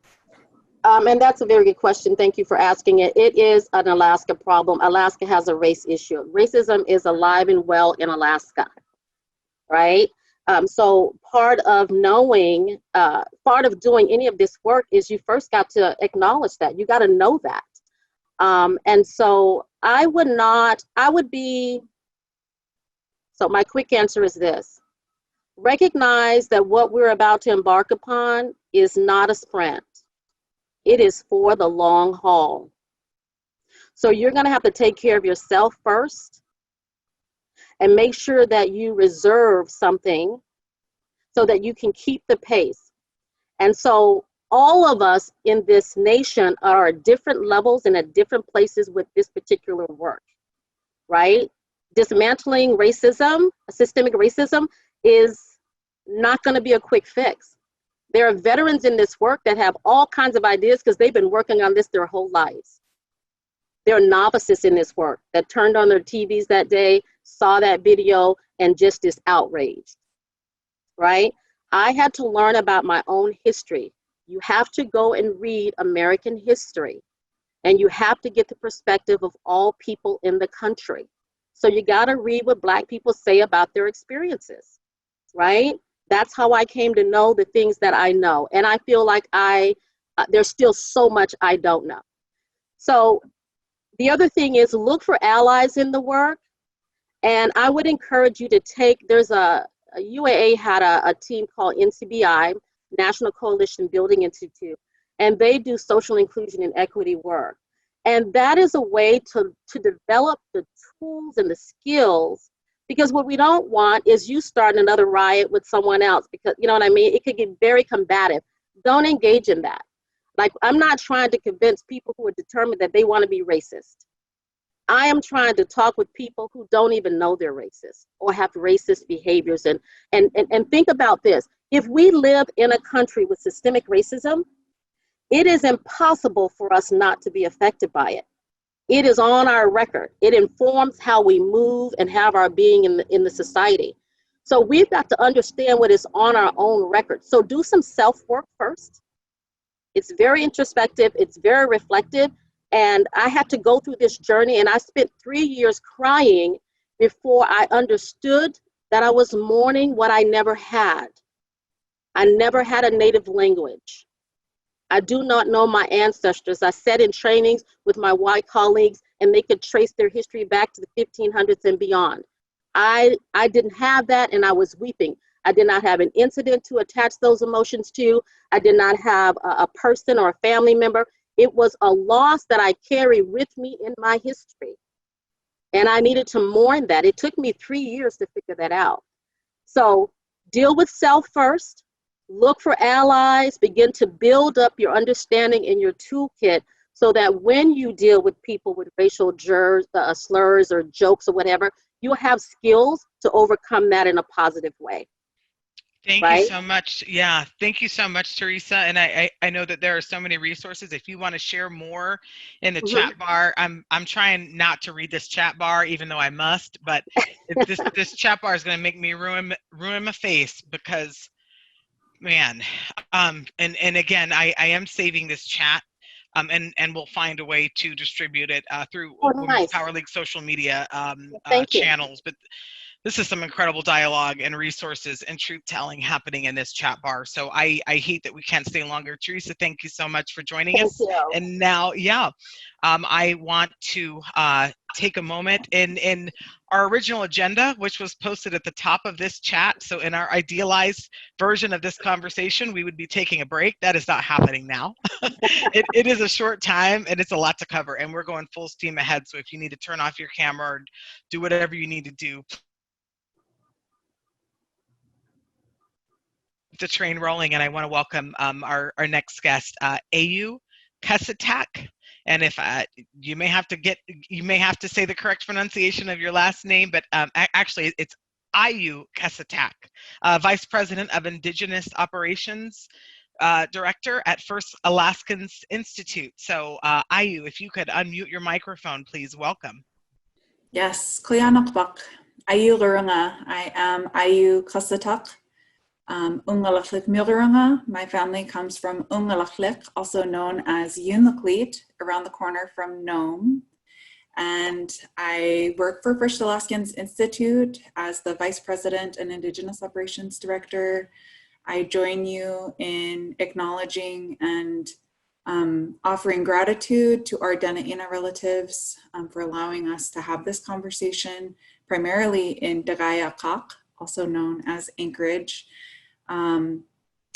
And that's a very good question. Thank you for asking it. It is an Alaska problem. Alaska has a race issue. Racism is alive and well in Alaska, right? So part of knowing, part of doing any of this work is you first got to acknowledge that. You got to know that. And so I would be, so my quick answer is this. Recognize that what we're about to embark upon is not a sprint. It is for the long haul. So you're going to have to take care of yourself first and make sure that you reserve something so that you can keep the pace. And so all of us in this nation are at different levels and at different places with this particular work, right? Dismantling racism, systemic racism, is not going to be a quick fix. There are veterans in this work that have all kinds of ideas because they've been working on this their whole lives. There are novices in this work that turned on their TVs that day, saw that video, and just is outraged, right? I had to learn about my own history. You have to go and read American history, and you have to get the perspective of all people in the country. So you got to read what Black people say about their experiences, right? That's how I came to know the things that I know. And I feel like there's still so much I don't know. So the other thing is look for allies in the work. And I would encourage you to there's a UAA had a team called NCBI, National Coalition Building Institute, and they do social inclusion and equity work. And that is a way to develop the tools and the skills, because what we don't want is you starting another riot with someone else, because you know what I mean? It could get very combative. Don't engage in that. Like, I'm not trying to convince people who are determined that they want to be racist. I am trying to talk with people who don't even know they're racist or have racist behaviors. And think about this. If we live in a country with systemic racism, it is impossible for us not to be affected by it. It is on our record. It informs how we move and have our being in the society. So we've got to understand what is on our own record. So do some self-work first. It's very introspective. It's very reflective. And I had to go through this journey, and I spent 3 years crying before I understood that I was mourning what I never had. I never had a native language. I do not know my ancestors. I sat in trainings with my white colleagues, and they could trace their history back to the 1500s and beyond. I didn't have that, and I was weeping. I did not have an incident to attach those emotions to. I did not have a person or a family member. It was a loss that I carry with me in my history. And I needed to mourn that. It took me 3 years to figure that out. So deal with self first. Look for allies, begin to build up your understanding in your toolkit so that when you deal with people with racial slurs or jokes or whatever, you'll have skills to overcome that in a positive way. Thank you so much. Yeah, thank you so much, Teresa. And I know that there are so many resources. If you want to share more in the chat bar, I'm trying not to read this chat bar, even though I must. But this chat bar is going to make me ruin my face because, man. And again, I am saving this chat. And we'll find a way to distribute it through Women's Power League social media channels. But this is some incredible dialogue and resources and truth telling happening in this chat bar. So I hate that we can't stay longer. Teresa, thank you so much for joining us. And now, I want to take a moment in our original agenda, which was posted at the top of this chat. So in our idealized version of this conversation, we would be taking a break. That is not happening now. It is a short time and it's a lot to cover, and we're going full steam ahead. So if you need to turn off your camera or do whatever you need to do, the train rolling. And I want to welcome our next guest, Ayu Kasatak. And if you may have to say the correct pronunciation of your last name, but actually it's Ayu Kasatak, Vice President of Indigenous Operations Director at First Alaskans Institute. So Ayu, if you could unmute your microphone, please. Welcome. Yes, Klianakbak. Ayu Luranga. I am Ayu Kasatak. Ungalaklik Milrunga. My family comes from Ungalaklik, also known as Yunlakleet, around the corner from Nome. And I work for First Alaskans Institute as the Vice President and Indigenous Operations Director. I join you in acknowledging and offering gratitude to our Dena'ina relatives for allowing us to have this conversation, primarily in Dagayakak, also known as Anchorage, and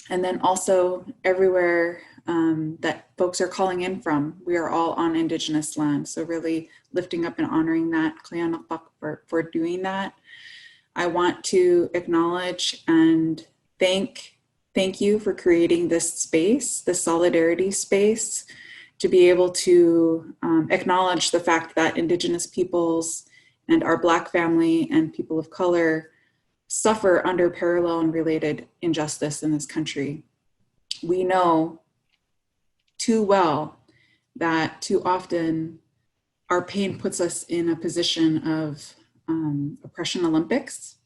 then also everywhere that folks are calling in from. We are all on Indigenous land, so really lifting up and honoring that, Klianakpak, for doing that. I want to acknowledge and thank you for creating this space, this solidarity space, to be able to acknowledge the fact that Indigenous peoples and our Black family and people of color suffer under parallel and related injustice in this country. We know too well that too often our pain puts us in a position of oppression Olympics,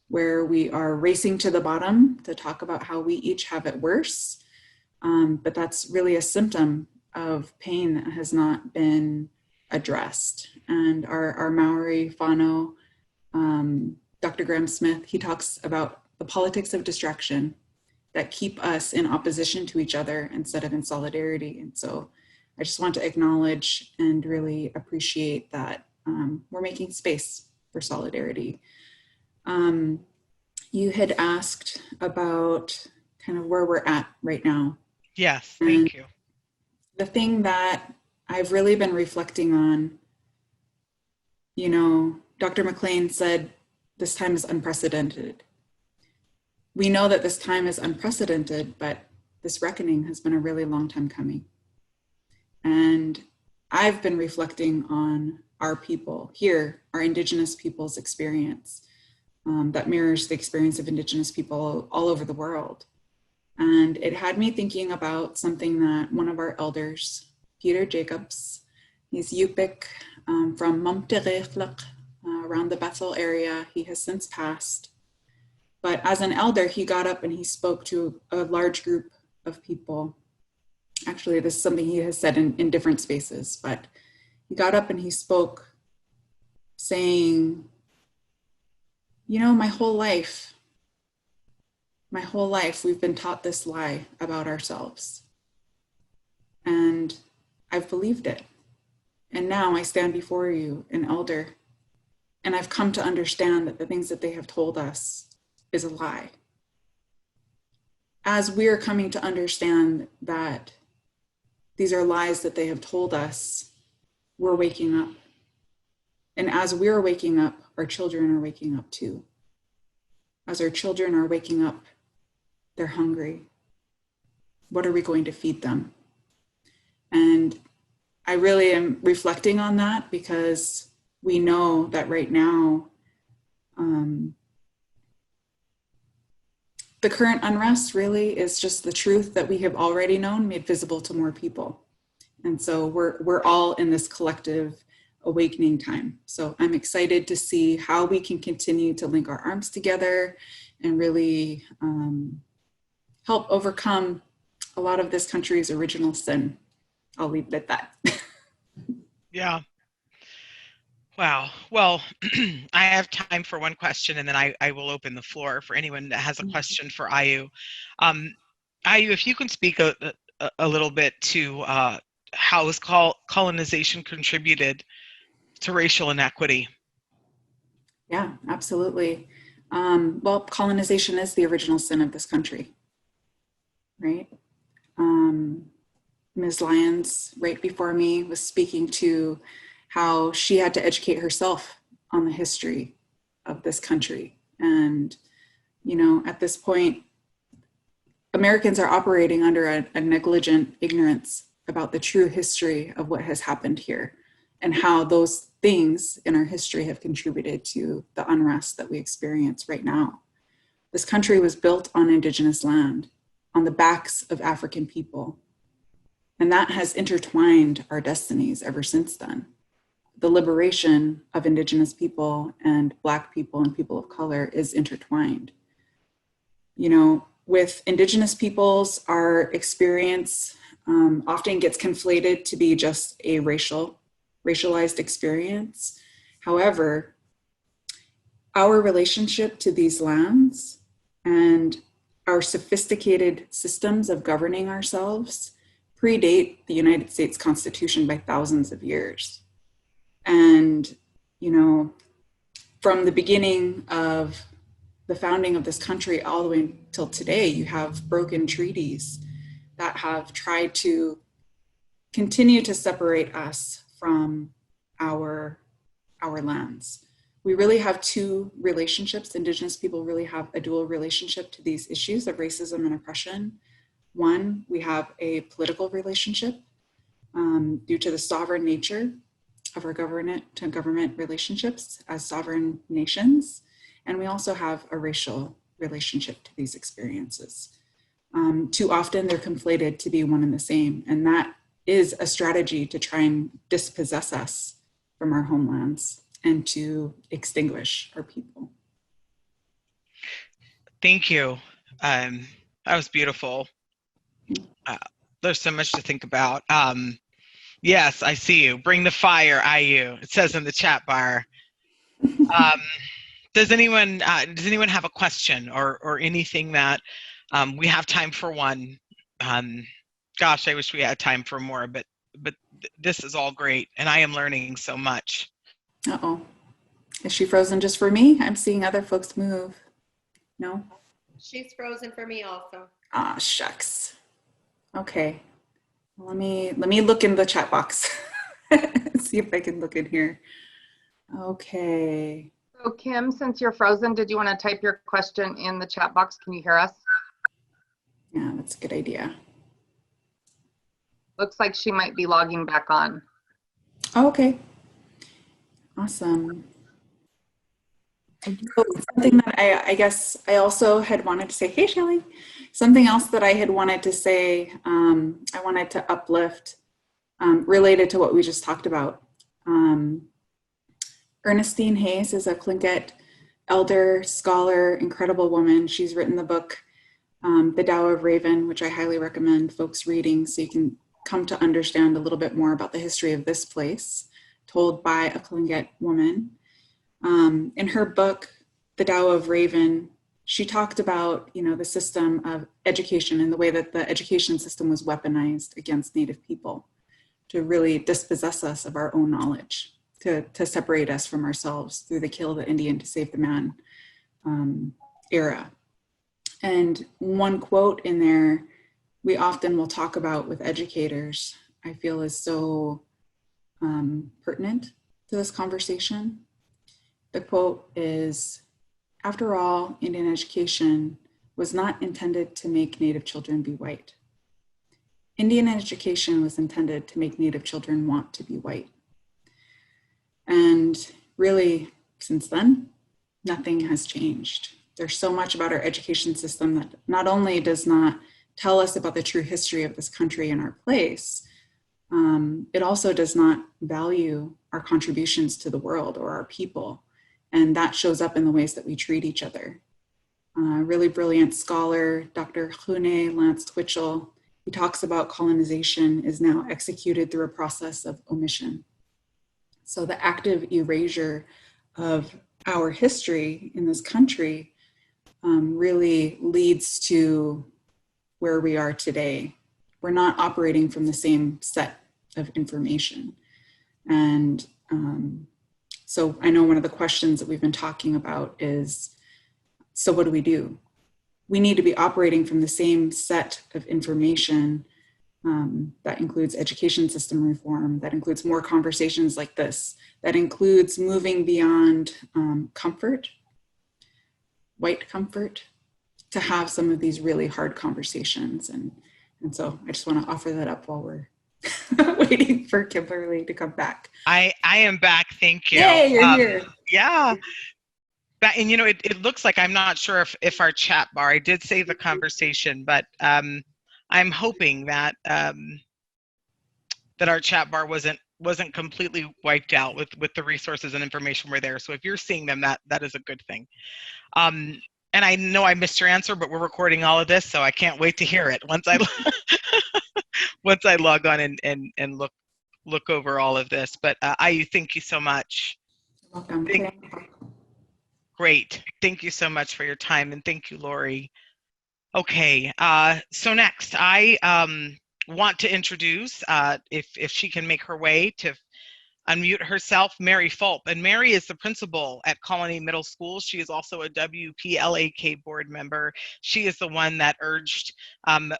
where we are racing to the bottom to talk about how we each have it worse. But that's really a symptom of pain that has not been addressed. And our Maori whānau, Dr. Graham Smith, he talks about the politics of distraction that keep us in opposition to each other instead of in solidarity. And so I just want to acknowledge and really appreciate that we're making space for solidarity. You had asked about kind of where we're at right now. Yes, thank you. The thing that I've really been reflecting on, you know, Dr. McLean said, this time is unprecedented. We know that this time is unprecedented, but this reckoning has been a really long time coming. And I've been reflecting on our people here, our Indigenous people's experience that mirrors the experience of Indigenous people all over the world. And it had me thinking about something that one of our elders, Peter Jacobs, he's Yupik from Mumtereflak, around the Bethel area. He has since passed. But as an elder, he got up and he spoke to a large group of people. Actually, this is something he has said in different spaces, but he got up and he spoke saying, you know, my whole life, we've been taught this lie about ourselves. And I've believed it. And now I stand before you, an elder, and I've come to understand that the things that they have told us is a lie. As we're coming to understand that these are lies that they have told us, we're waking up. And as we're waking up, our children are waking up too. As our children are waking up, they're hungry. What are we going to feed them? And I really am reflecting on that because we know that right now, the current unrest really is just the truth that we have already known made visible to more people. And so we're all in this collective awakening time. So I'm excited to see how we can continue to link our arms together and really help overcome a lot of this country's original sin. I'll leave it at that. Yeah. Wow. Well, I have time for one question, and then I will open the floor for anyone that has a question for Ayu. Ayu, if you can speak a little bit to how has colonization contributed to racial inequity? Yeah, absolutely. Well, colonization is the original sin of this country, right? Ms. Lyons, right before me, was speaking to how she had to educate herself on the history of this country. And, you know, at this point, Americans are operating under a negligent ignorance about the true history of what has happened here and how those things in our history have contributed to the unrest that we experience right now. This country was built on Indigenous land, on the backs of African people. And that has intertwined our destinies ever since then. The liberation of Indigenous people and Black people and people of color is intertwined. You know, with Indigenous peoples, our experience often gets conflated to be just a racialized experience. However, our relationship to these lands and our sophisticated systems of governing ourselves predate the United States Constitution by thousands of years. And, you know, from the beginning of the founding of this country all the way until today, you have broken treaties that have tried to continue to separate us from our lands. We really have two relationships. Indigenous people really have a dual relationship to these issues of racism and oppression. One, we have a political relationship due to the sovereign nature of our government to government relationships as sovereign nations. And we also have a racial relationship to these experiences. Too often they're conflated to be one and the same. And that is a strategy to try and dispossess us from our homelands and to extinguish our people. Thank you. That was beautiful. There's so much to think about. Yes, I see you. Bring the fire, IU. It says in the chat bar. Does anyone have a question or anything that we have time for one? Gosh, I wish we had time for more, but this is all great, and I am learning so much. Uh-oh. Is she frozen just for me? I'm seeing other folks move. No? She's frozen for me also. Ah, shucks. Okay. Let me look in the chat box. See if I can look in here. Okay. So Kim, since you're frozen, did you want to type your question in the chat box? Can you hear us? Yeah, that's a good idea. Looks like she might be logging back on. Oh, okay. Awesome. So something that I guess I also had wanted to say, hey, Shelly, something else that I had wanted to say, I wanted to uplift related to what we just talked about. Ernestine Hayes is a Tlingit elder, scholar, incredible woman. She's written the book, The Tao of Raven, which I highly recommend folks reading so you can come to understand a little bit more about the history of this place, told by a Tlingit woman. In her book, The Tao of Raven, she talked about, you know, the system of education and the way that the education system was weaponized against Native people to really dispossess us of our own knowledge, to separate us from ourselves through the kill the Indian to save the man era. And one quote in there we often will talk about with educators, I feel is so pertinent to this conversation. The quote is, "After all, Indian education was not intended to make Native children be white. Indian education was intended to make Native children want to be white." And really, since then, nothing has changed. There's so much about our education system that not only does not tell us about the true history of this country and our place, it also does not value our contributions to the world or our people. And that shows up in the ways that we treat each other. Really brilliant scholar, Dr. Hune Lance Twitchell, he talks about colonization is now executed through a process of omission. So the active erasure of our history in this country really leads to where we are today. We're not operating from the same set of information. And so I know one of the questions that we've been talking about is, so what do we do? We need to be operating from the same set of information that includes education system reform, that includes more conversations like this, that includes moving beyond comfort, white comfort, to have some of these really hard conversations. And so I just want to offer that up while we're waiting for Kimberly to come back. I am back, thank you. Yay, you're here. Yeah. And you know, it looks like, I'm not sure if our chat bar, I did save the conversation, but I'm hoping that that our chat bar wasn't completely wiped out with the resources and information were there. So if you're seeing them, that is a good thing. And I know I missed your answer, but we're recording all of this, so I can't wait to hear it once I once I log on and look over all of this. But Ayu, thank you so much. Welcome. Great. Thank you so much for your time, and thank you, Lori. Okay, so next I want to introduce, if she can make her way to unmute herself, Mary Fulp. And Mary is the principal at Colony Middle School. She is also a WPLAK board member. She is the one that urged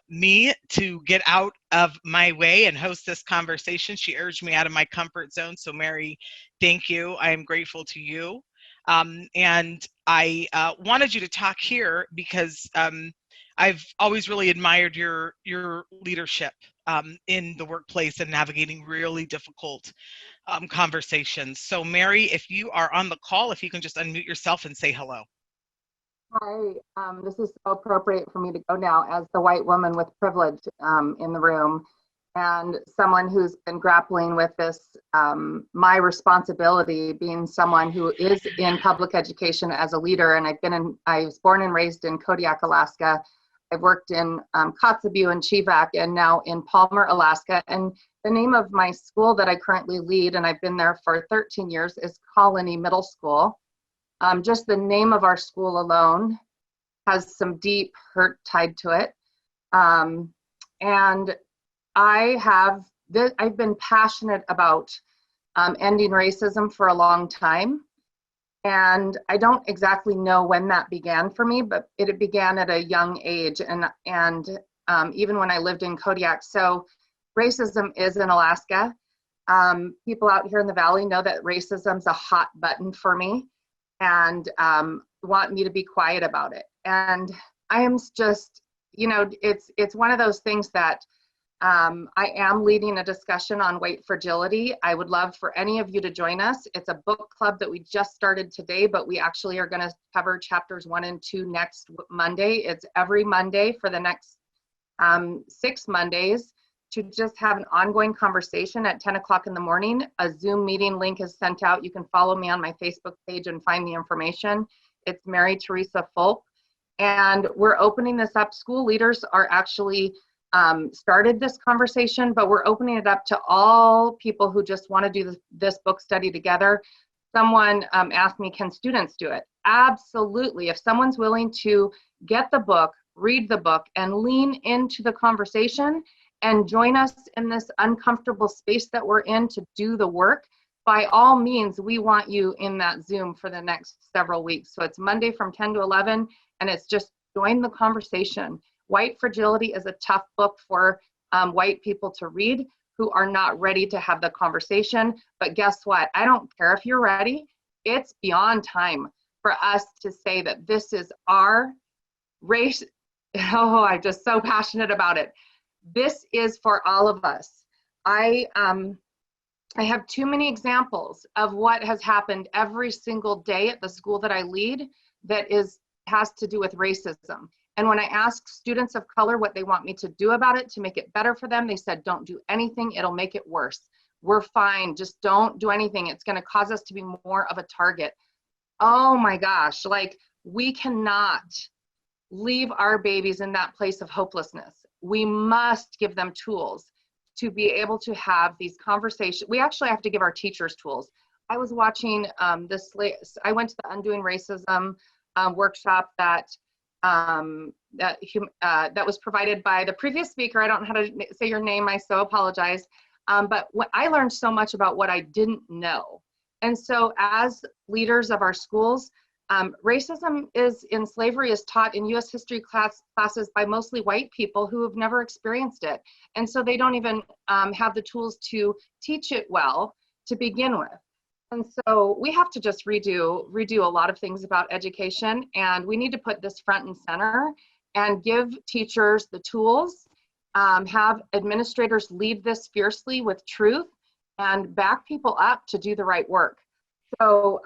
me to get out of my way and host this conversation. She urged me out of my comfort zone. So Mary, thank you. I am grateful to you. And I wanted you to talk here because I've always really admired your leadership in the workplace and navigating really difficult conversations. So Mary, if you are on the call, if you can just unmute yourself and say hello. Hi, this is so appropriate for me to go now as the white woman with privilege in the room and someone who's been grappling with this, my responsibility being someone who is in public education as a leader. And I was born and raised in Kodiak, Alaska. I've worked in Kotzebue and Chivak and now in Palmer, Alaska. And the name of my school that I currently lead, and I've been there for 13 years, is Colony Middle School. Just the name of our school alone has some deep hurt tied to it. And I've been passionate about ending racism for a long time. And I don't exactly know when that began for me, but it began at a young age and even when I lived in Kodiak. So racism is in Alaska. People out here in the Valley know that racism's a hot button for me and want me to be quiet about it. And I am just, it's one of those things that I am leading a discussion on white fragility. I would love for any of you to join us. It's a book club that we just started today, but we actually are going to cover chapters 1 and 2 next Monday. It's every Monday for the next 6 Mondays to just have an ongoing conversation at 10 o'clock in the morning. A Zoom meeting link is sent out. You can follow me on my Facebook page and find the information. It's Mary Teresa Fulp. And we're opening this up. School leaders are actually started this conversation, but we're opening it up to all people who just want to do this book study together. Someone asked me, can students do it? Absolutely. If someone's willing to get the book, read the book, and lean into the conversation and join us in this uncomfortable space that we're in to do the work, by all means, we want you in that Zoom for the next several weeks. So it's Monday from 10 to 11, and it's just join the conversation. White Fragility is a tough book for white people to read who are not ready to have the conversation. But guess what? I don't care if you're ready. It's beyond time for us to say that this is our race. Oh, I'm just so passionate about it. This is for all of us. I have too many examples of what has happened every single day at the school that I lead that has to do with racism. And when I ask students of color what they want me to do about it to make it better for them, they said, don't do anything, it'll make it worse. We're fine, just don't do anything. It's gonna cause us to be more of a target. Oh my gosh, like we cannot leave our babies in that place of hopelessness. We must give them tools to be able to have these conversations. We actually have to give our teachers tools. I was watching I went to the Undoing Racism workshop that was provided by the previous speaker. I don't know how to say your name, I so apologize. But I learned so much about what I didn't know. And so as leaders of our schools, racism in slavery is taught in US history classes by mostly white people who have never experienced it. And so they don't even have the tools to teach it well to begin with. And so we have to just redo a lot of things about education, and we need to put this front and center and give teachers the tools, have administrators lead this fiercely with truth and back people up to do the right work. So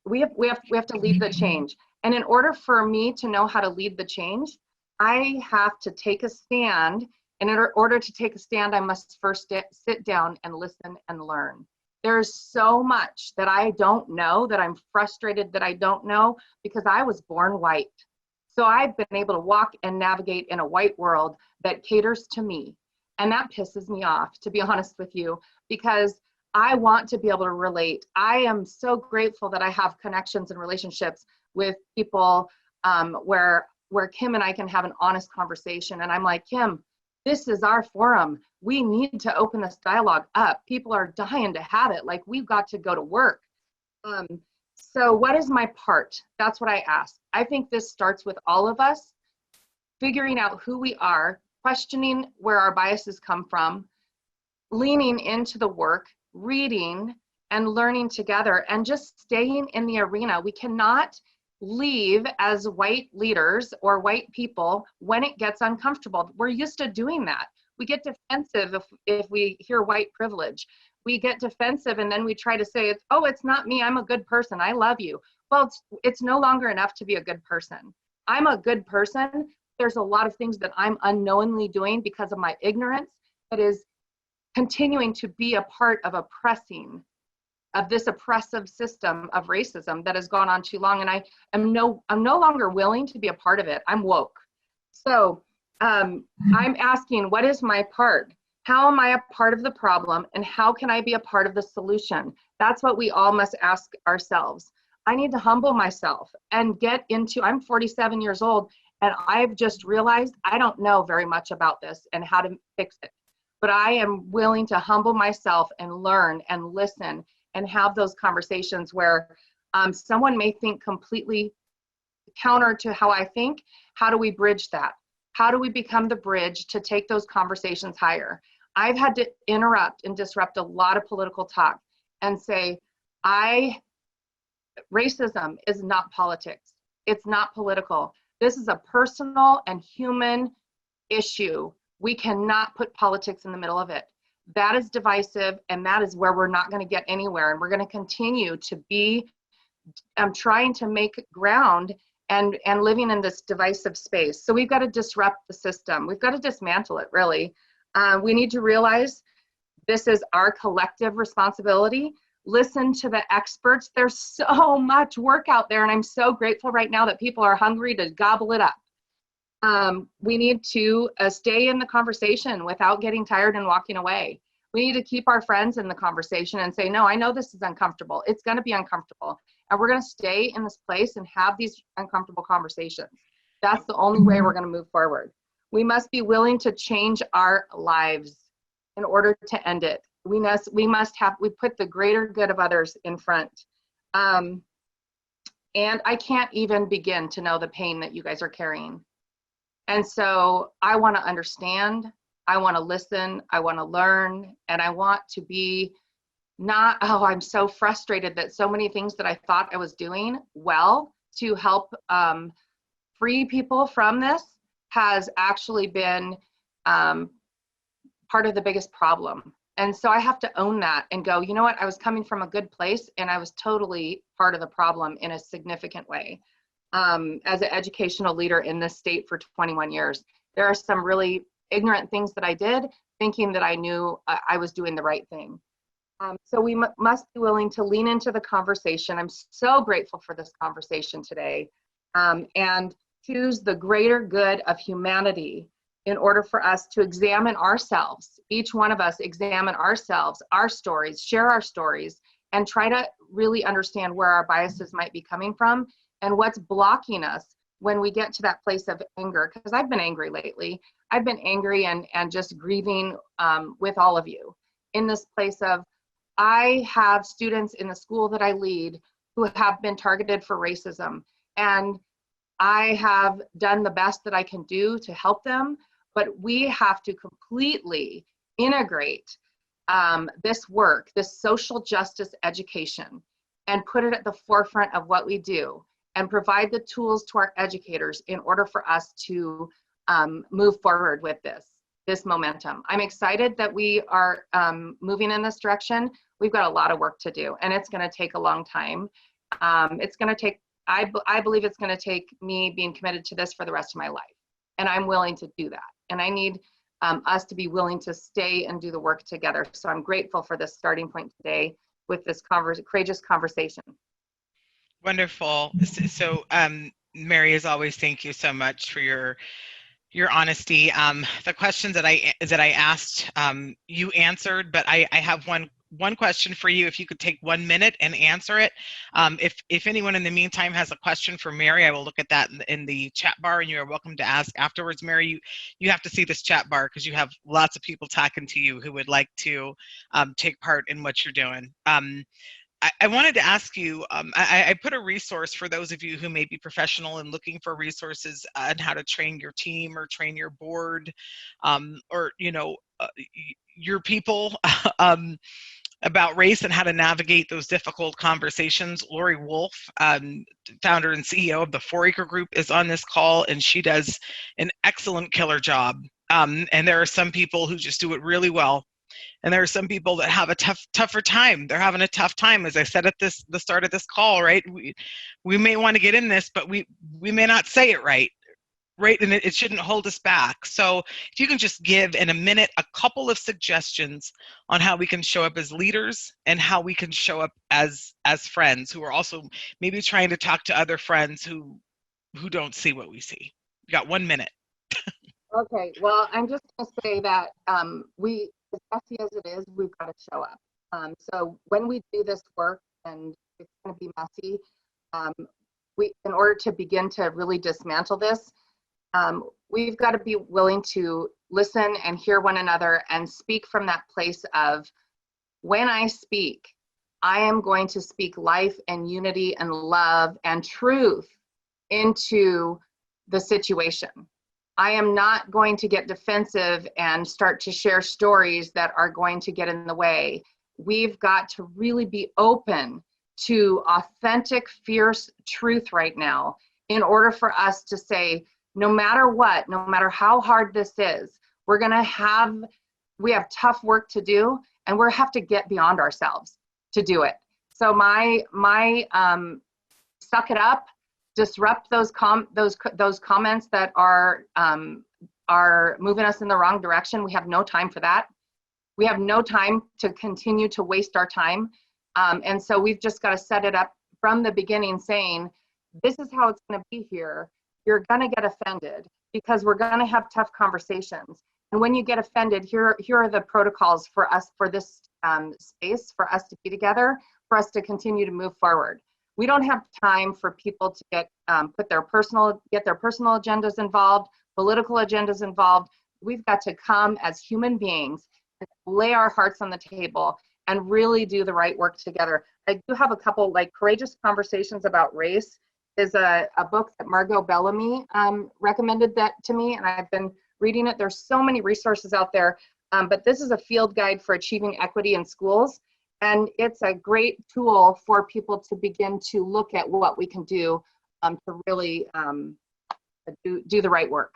we have to lead the change. And in order for me to know how to lead the change, I have to take a stand. And in order to take a stand, I must first sit down and listen and learn. There's so much that I don't know, that I'm frustrated that I don't know, because I was born white. So I've been able to walk and navigate in a white world that caters to me. And that pisses me off, to be honest with you, because I want to be able to relate. I am so grateful that I have connections and relationships with people where Kim and I can have an honest conversation. And I'm like, Kim, this is our forum. We need to open this dialogue up. People are dying to have it. Like, we've got to go to work. So what is my part? That's what I ask. I think this starts with all of us figuring out who we are, questioning where our biases come from, leaning into the work, reading and learning together, and just staying in the arena. We cannot leave as white leaders or white people when it gets uncomfortable. We're used to doing that. We get defensive if we hear white privilege. We get defensive and then we try to say, oh, it's not me, I'm a good person, I love you. Well, it's no longer enough to be a good person. I'm a good person. There's a lot of things that I'm unknowingly doing because of my ignorance that is continuing to be a part of this oppressive system of racism that has gone on too long. And I'm no longer willing to be a part of it. I'm woke. So I'm asking, what is my part? How am I a part of the problem, and how can I be a part of the solution? That's what we all must ask ourselves. I need to humble myself and I'm 47 years old, and I've just realized I don't know very much about this and how to fix it. But I am willing to humble myself and learn and listen and have those conversations where someone may think completely counter to how I think. How do we bridge that? How do we become the bridge to take those conversations higher? I've had to interrupt and disrupt a lot of political talk and say, racism is not politics. It's not political. This is a personal and human issue. We cannot put politics in the middle of it. That is divisive, and that is where we're not going to get anywhere. And we're going to continue to be trying to make ground and living in this divisive space. So we've got to disrupt the system. We've got to dismantle it, really. We need to realize this is our collective responsibility. Listen to the experts. There's so much work out there, and I'm so grateful right now that people are hungry to gobble it up. We need to stay in the conversation without getting tired and walking away. We need to keep our friends in the conversation and say, no, I know this is uncomfortable. It's going to be uncomfortable. And we're going to stay in this place and have these uncomfortable conversations. That's the only way we're going to move forward. We must be willing to change our lives in order to end it. We put the greater good of others in front. And I can't even begin to know the pain that you guys are carrying. And so I want to understand, I want to listen, I want to learn, and I want to be I'm so frustrated that so many things that I thought I was doing well to help free people from this has actually been part of the biggest problem. And so I have to own that and go, you know what, I was coming from a good place and I was totally part of the problem in a significant way. As an educational leader in this state for 21 years, there are some really ignorant things that I did, thinking that I knew I was doing the right thing. So we must be willing to lean into the conversation. I'm so grateful for this conversation today, and choose the greater good of humanity in order for us to examine ourselves. Each one of us examine ourselves, our stories, share our stories, and try to really understand where our biases might be coming from and what's blocking us when we get to that place of anger. Because I've been angry lately. I've been angry and just grieving with all of you in this place of, I have students in the school that I lead who have been targeted for racism, and I have done the best that I can do to help them, but we have to completely integrate this work, this social justice education, and put it at the forefront of what we do, and provide the tools to our educators in order for us to move forward with this momentum. I'm excited that we are moving in this direction. We've got a lot of work to do, and it's going to take a long time. It's going to take, I believe it's going to take me being committed to this for the rest of my life, and I'm willing to do that. And I need us to be willing to stay and do the work together. So I'm grateful for this starting point today with this courageous conversation. Wonderful. So Mary, as always, thank you so much for your honesty. The questions that I asked, you answered, but I have one question for you. If you could take 1 minute and answer it. If anyone in the meantime has a question for Mary, I will look at that in the chat bar, and you are welcome to ask afterwards. Mary, you have to see this chat bar because you have lots of people talking to you who would like to take part in what you're doing. I wanted to ask you, I put a resource for those of you who may be professional and looking for resources on how to train your team or train your board, or, your people about race and how to navigate those difficult conversations. Lori Wolf, founder and CEO of the 4-Acre Group, is on this call, and she does an excellent killer job. And there are some people who just do it really well. And there are some people that have a tougher time. They're having a tough time. As I said at the start of this call, right? We may want to get in this, but we may not say it right, and it shouldn't hold us back. So if you can just give in a minute a couple of suggestions on how we can show up as leaders and how we can show up as friends who are also maybe trying to talk to other friends who don't see what we see. You got 1 minute. Okay, well, I'm just going to say that we, as messy as it is, we've got to show up. So when we do this work, and it's going to be messy, in order to begin to really dismantle this, we've got to be willing to listen and hear one another and speak from that place of, when I speak, I am going to speak life and unity and love and truth into the situation. I am not going to get defensive and start to share stories that are going to get in the way. We've got to really be open to authentic, fierce truth right now in order for us to say, no matter what, no matter how hard this is, we have tough work to do, and we have to get beyond ourselves to do it. So my suck it up, disrupt those comments that are moving us in the wrong direction. We have no time for that. We have no time to continue to waste our time. And so we've just got to set it up from the beginning, saying, this is how it's going to be here. You're going to get offended because we're going to have tough conversations. And when you get offended, here are the protocols for us, for this space, for us to be together, for us to continue to move forward. We don't have time for people to get their personal agendas involved, political agendas involved. We've got to come as human beings and lay our hearts on the table and really do the right work together. I do have a couple, like, Courageous Conversations About Race is a book that Margot Bellamy recommended that to me, and I've been reading it. There's so many resources out there, but this is a field guide for achieving equity in schools. And it's a great tool for people to begin to look at what we can do to really do the right work.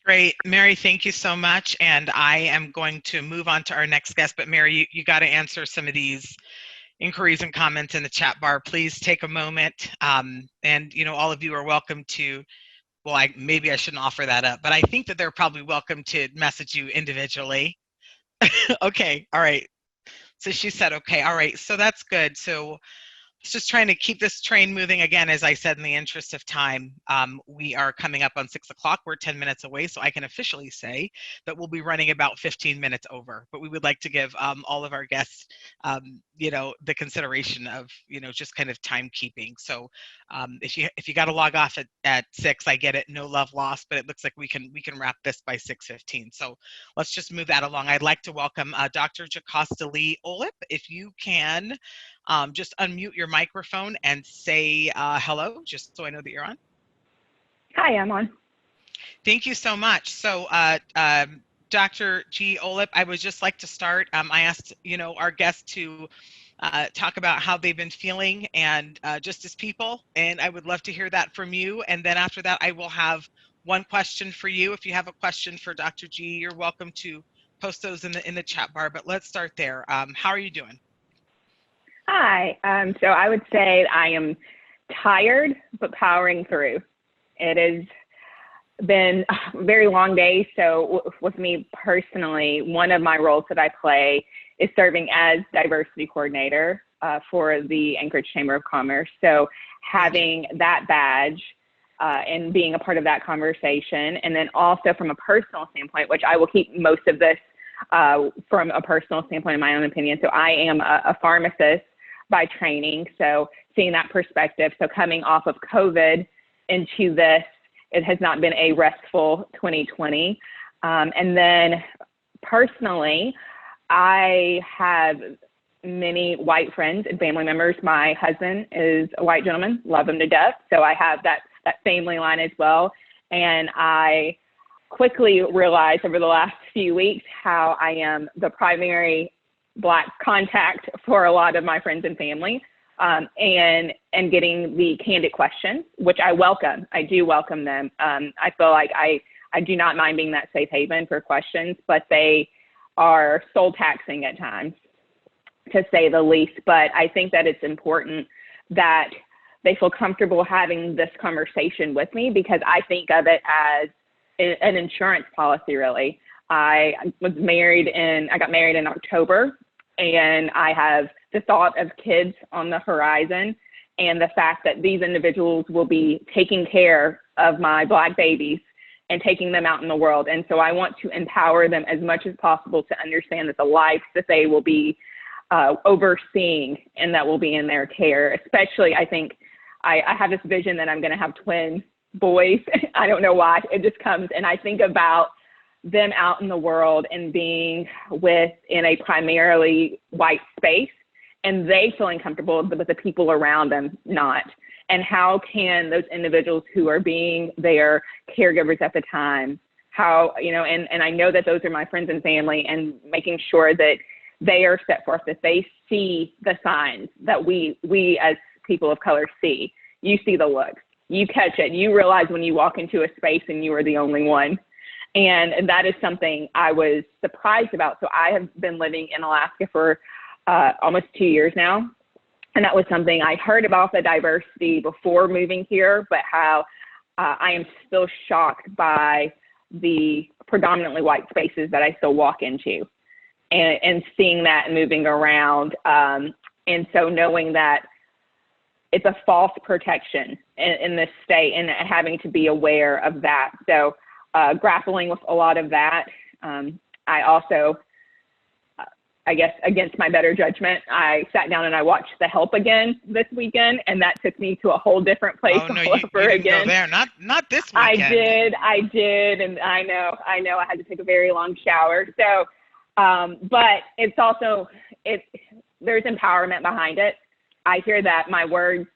Great. Mary, thank you so much. And I am going to move on to our next guest. But Mary, you got to answer some of these inquiries and comments in the chat bar. Please take a moment. And, all of you are welcome to, well, maybe I shouldn't offer that up, but I think that they're probably welcome to message you individually. Okay. All right. So she said, okay, all right, so that's good. So just trying to keep this train moving. Again, as I said, in the interest of time, we are coming up on 6 o'clock. We're 10 minutes away, so I can officially say that we'll be running about 15 minutes over. But we would like to give all of our guests, the consideration of, just kind of timekeeping. So if you got to log off at 6, I get it, no love lost. But it looks like we can wrap this by 6:15. So let's just move that along. I'd like to welcome Dr. Jocasta Lee Olip. If you can. Just unmute your microphone and say hello, just so I know that you're on. Hi, I'm on. Thank you so much. So, Dr. G. Olip, I would just like to start. I asked, our guests to talk about how they've been feeling and just as people, and I would love to hear that from you. And then after that, I will have one question for you. If you have a question for Dr. G, you're welcome to post those in the chat bar. But let's start there. How are you doing? Hi. So I would say I am tired, but powering through. It has been a very long day. So with me personally, one of my roles that I play is serving as diversity coordinator for the Anchorage Chamber of Commerce. So having that badge and being a part of that conversation. And then also from a personal standpoint, which I will keep most of this from a personal standpoint, in my own opinion. So I am a pharmacist by training. So seeing that perspective. So coming off of COVID into this, it has not been a restful 2020. And then personally, I have many white friends and family members. My husband is a white gentleman, love him to death. So I have that family line as well. And I quickly realized over the last few weeks how I am the primary Black contact for a lot of my friends and family, and getting the candid questions, which I welcome. I do welcome them. I feel like I do not mind being that safe haven for questions, but they are soul taxing at times, to say the least. But I think that it's important that they feel comfortable having this conversation with me, because I think of it as an insurance policy, really. I got married in October, and I have the thought of kids on the horizon, and the fact that these individuals will be taking care of my Black babies and taking them out in the world. And so I want to empower them as much as possible to understand that the life that they will be overseeing and that will be in their care. Especially, I think I have this vision that I'm going to have twin boys. I don't know why. It just comes. And I think about them out in the world and being in a primarily white space, and they feeling comfortable, but the people around them not. And how can those individuals who are being their caregivers at the time, how, and I know that those are my friends and family, and making sure that they are set forth, that they see the signs that we as people of color see. You see the looks, you catch it, you realize when you walk into a space and you are the only one. And that is something I was surprised about. So I have been living in Alaska for almost 2 years now. And that was something I heard about, the diversity before moving here, but how I am still shocked by the predominantly white spaces that I still walk into, and seeing that and moving around. And so knowing that it's a false protection in this state, and having to be aware of that. So grappling with a lot of that. I also, I guess, against my better judgment, I sat down and I watched The Help again this weekend, and that took me to a whole different place Oh no, all you over didn't again. go there. Not this weekend. I did, and I know I had to take a very long shower. So, but it's also, there's empowerment behind it. I hear that my words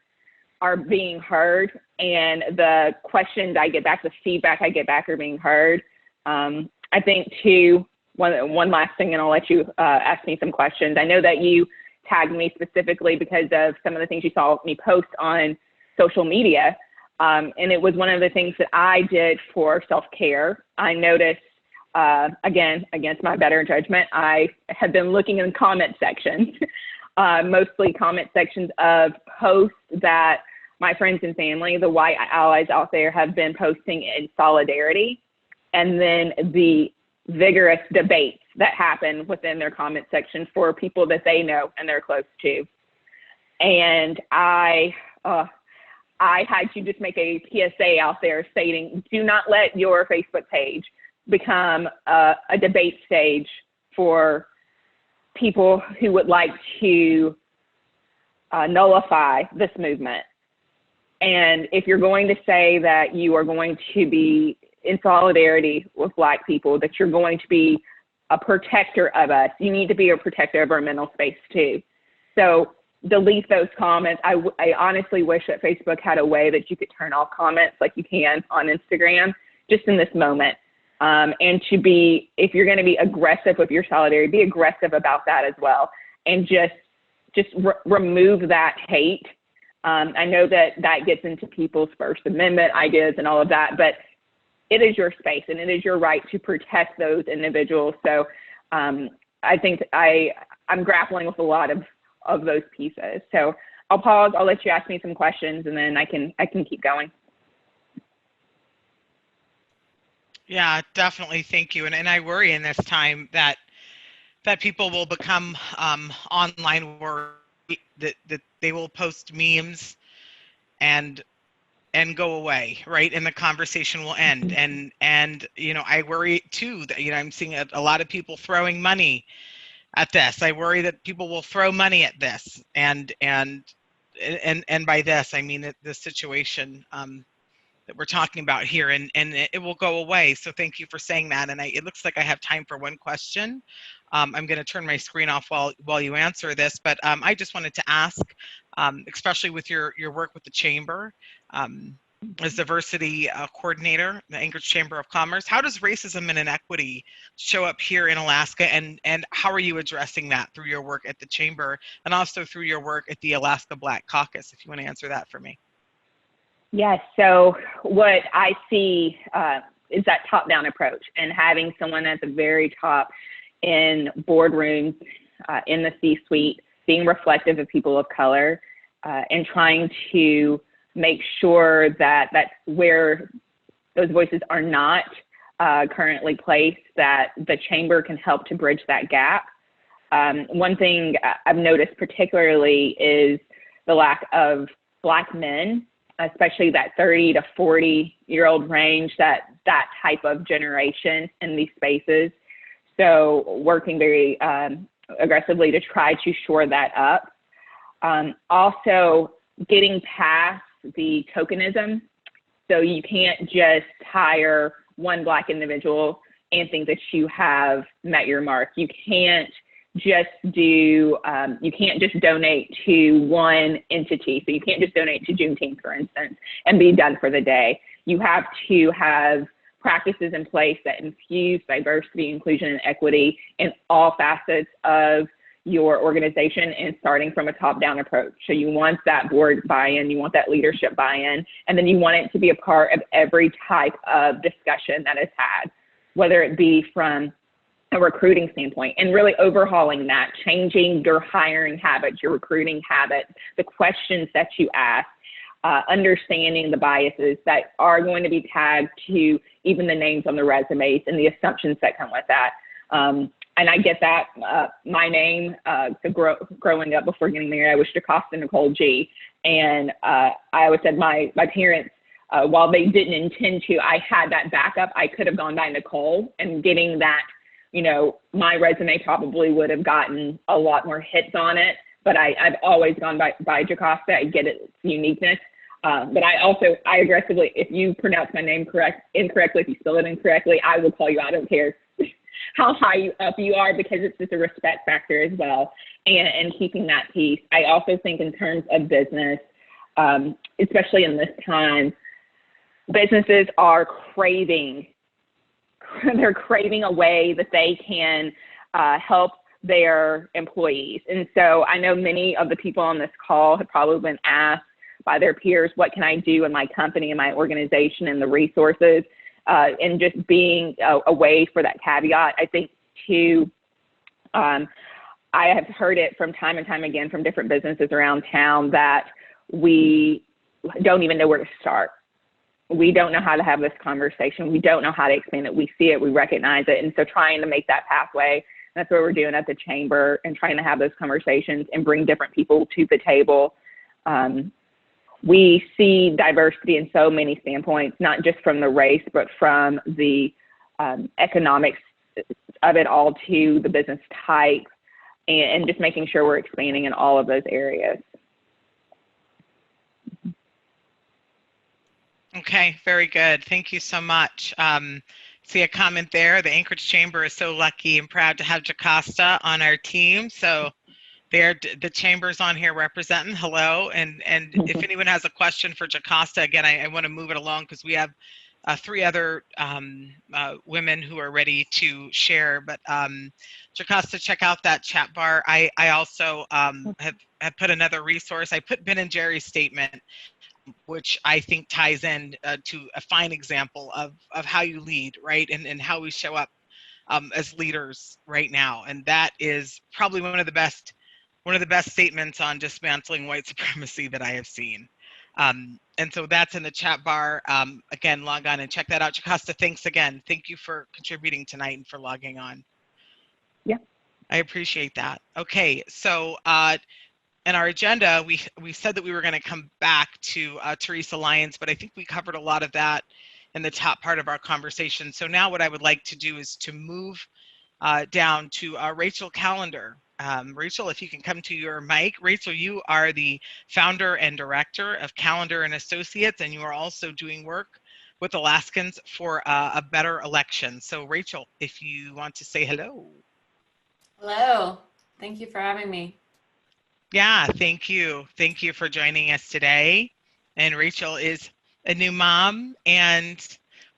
are being heard, and the questions I get back, the feedback I get back are being heard. I think too, one last thing, and I'll let you ask me some questions. I know that you tagged me specifically because of some of the things you saw me post on social media. And it was one of the things that I did for self-care. I noticed, again, against my better judgment, I have been looking in comment sections, mostly comment sections of posts that my friends and family, the white allies out there, have been posting in solidarity, and then the vigorous debates that happen within their comment section for people that they know and they're close to. And I had to just make a PSA out there stating, do not let your Facebook page become a debate stage for people who would like to nullify this movement. And if you're going to say that you are going to be in solidarity with Black people, that you're going to be a protector of us, you need to be a protector of our mental space too. So delete those comments. I honestly wish that Facebook had a way that you could turn off comments like you can on Instagram, just in this moment. And to be, if you're going to be aggressive with your solidarity, be aggressive about that as well. And just remove that hate. I know that gets into people's First Amendment ideas and all of that, but it is your space and it is your right to protect those individuals. So I think I'm grappling with a lot of those pieces. So I'll pause. I'll let you ask me some questions, and then I can keep going. Yeah, definitely. Thank you. And I worry in this time that people will become online worried, that they will post memes and and go away, right? And the conversation will end. And you know, I worry too that, you know, I'm seeing a lot of people throwing money at this. I worry that people will throw money at this, and by this I mean the situation that we're talking about here, and it will go away. So thank you for saying that. And it looks like I have time for one question. I'm going to turn my screen off while you answer this, but I just wanted to ask, especially with your work with the chamber, as diversity coordinator, the Anchorage Chamber of Commerce, how does racism and inequity show up here in Alaska, and how are you addressing that through your work at the chamber and also through your work at the Alaska Black Caucus? If you want to answer that for me. Yes. So what I see is that top-down approach, and having someone at the very top in boardrooms, in the C-suite, being reflective of people of color, and trying to make sure that that's where those voices are not currently placed, that the chamber can help to bridge that gap. One thing I've noticed particularly is the lack of Black men, especially that 30 to 40-year-old range, that type of generation in these spaces. So working very aggressively to try to shore that up. Also getting past the tokenism. So you can't just hire one Black individual and think that you have met your mark. You can't just donate to one entity. So you can't just donate to Juneteenth, for instance, and be done for the day. You have to have practices in place that infuse diversity, inclusion, and equity in all facets of your organization, and starting from a top-down approach. So you want that board buy-in, you want that leadership buy-in, and then you want it to be a part of every type of discussion that is had, whether it be from a recruiting standpoint, and really overhauling that, changing your hiring habits, your recruiting habits, the questions that you ask, understanding the biases that are going to be tagged to even the names on the resumes and the assumptions that come with that. And I get that. My name, growing up before getting married, I was Jocasta Nicole G. And I always said my parents, while they didn't intend to, I had that backup. I could have gone by Nicole, and getting that, you know, my resume probably would have gotten a lot more hits on it, but I've always gone by Jocasta. I get its uniqueness. But I aggressively, if you pronounce my name incorrectly, if you spell it incorrectly, I will call you. I don't care how high up you are, because it's just a respect factor as well, and keeping that peace. I also think in terms of business, especially in this time, businesses are craving a way that they can help their employees. And so I know many of the people on this call have probably been asked by their peers, what can I do in my company and my organization and the resources, and just being a way for that caveat. I think too, I have heard it from time and time again from different businesses around town that we don't even know where to start. We don't know how to have this conversation. We don't know how to explain it. We see it, we recognize it. And so trying to make that pathway, that's what we're doing at the chamber, and trying to have those conversations and bring different people to the table. We see diversity in so many standpoints, not just from the race, but from the economics of it all to the business type, and just making sure we're expanding in all of those areas. Okay, very good. Thank you so much. See a comment there. The Anchorage Chamber is so lucky and proud to have Jocasta on our team. So the chamber's on here representing. Hello. And if anyone has a question for Jocasta, again, I want to move it along because we have 3 other women who are ready to share. But Jocasta, check out that chat bar. I also have put another resource. I put Ben and Jerry's statement, which I think ties in to a fine example of how you lead, right? And how we show up as leaders right now. And that is probably one of the best statements on dismantling white supremacy that I have seen. And so that's in the chat bar. Again, log on and check that out. Jocasta, thanks again. Thank you for contributing tonight and for logging on. Yeah. I appreciate that. Okay, so in our agenda, we said that we were going to come back to Teresa Lyons, but I think we covered a lot of that in the top part of our conversation. So now what I would like to do is to move down to Rachel Callender. Rachel, if you can come to your mic. Rachel, you are the founder and director of Callender and Associates, and you are also doing work with Alaskans for a better election. So Rachel, if you want to say hello. Hello, thank you for having me. Yeah, thank you. Thank you for joining us today. And Rachel is a new mom, and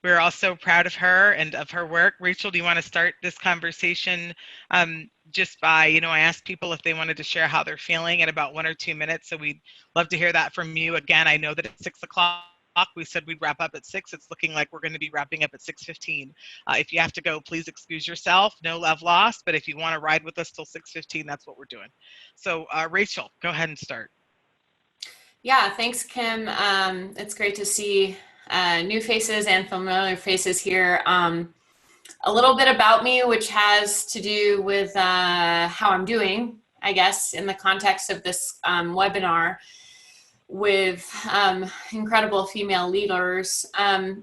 we're also proud of her and of her work. Rachel, do you want to start this conversation just by, I asked people if they wanted to share how they're feeling in about 1 or 2 minutes. So we'd love to hear that from you. Again, I know that it's 6 o'clock. We said we'd wrap up at 6. It's looking like we're going to be wrapping up at 6:15. If you have to go, please excuse yourself. No love lost. But if you want to ride with us till 6:15, that's what we're doing. So Rachel, go ahead and start. Yeah, thanks, Kim. It's great to see new faces and familiar faces here. A little bit about me, which has to do with how I'm doing, I guess, in the context of this webinar with incredible female leaders. I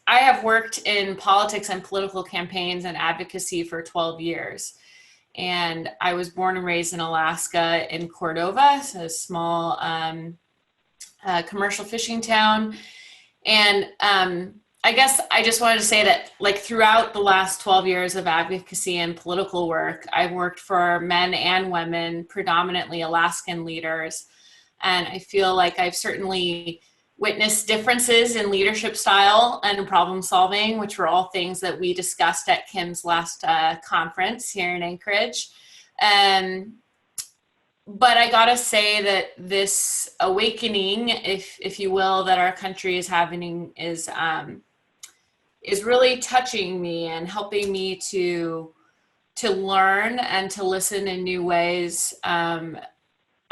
have worked in politics and political campaigns and advocacy for 12 years. And I was born and raised in Alaska in Cordova, so a small commercial fishing town. And I guess I just wanted to say that, like, throughout the last 12 years of advocacy and political work, I've worked for men and women, predominantly Alaskan leaders. And I feel like I've certainly witnessed differences in leadership style and problem solving, which were all things that we discussed at Kim's last conference here in Anchorage. But I gotta say that this awakening, if you will, that our country is having is really touching me and helping me to learn and to listen in new ways.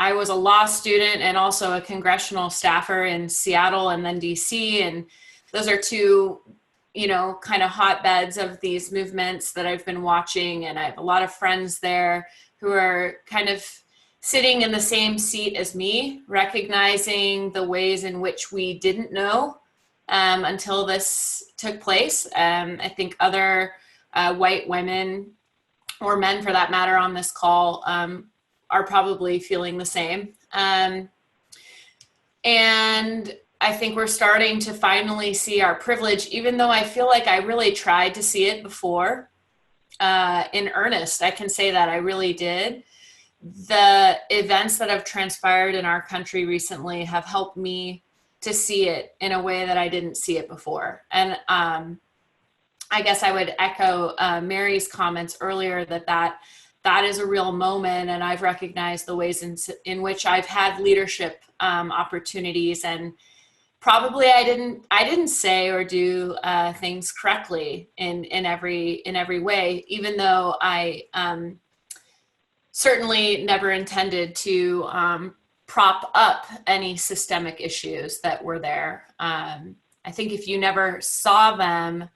I was a law student and also a congressional staffer in Seattle and then DC. And those are two, kind of hotbeds of these movements that I've been watching. And I have a lot of friends there who are kind of sitting in the same seat as me, recognizing the ways in which we didn't know until this took place. I think other white women, or men for that matter, on this call are probably feeling the same. And I think we're starting to finally see our privilege, even though I feel like I really tried to see it before in earnest. I can say that I really did. The events that have transpired in our country recently have helped me to see it in a way that I didn't see it before. And I guess I would echo Mary's comments earlier that is a real moment, and I've recognized the ways in which I've had leadership opportunities, and probably I didn't say or do things correctly in every way, even though I certainly never intended to prop up any systemic issues that were there. I think if you never saw them,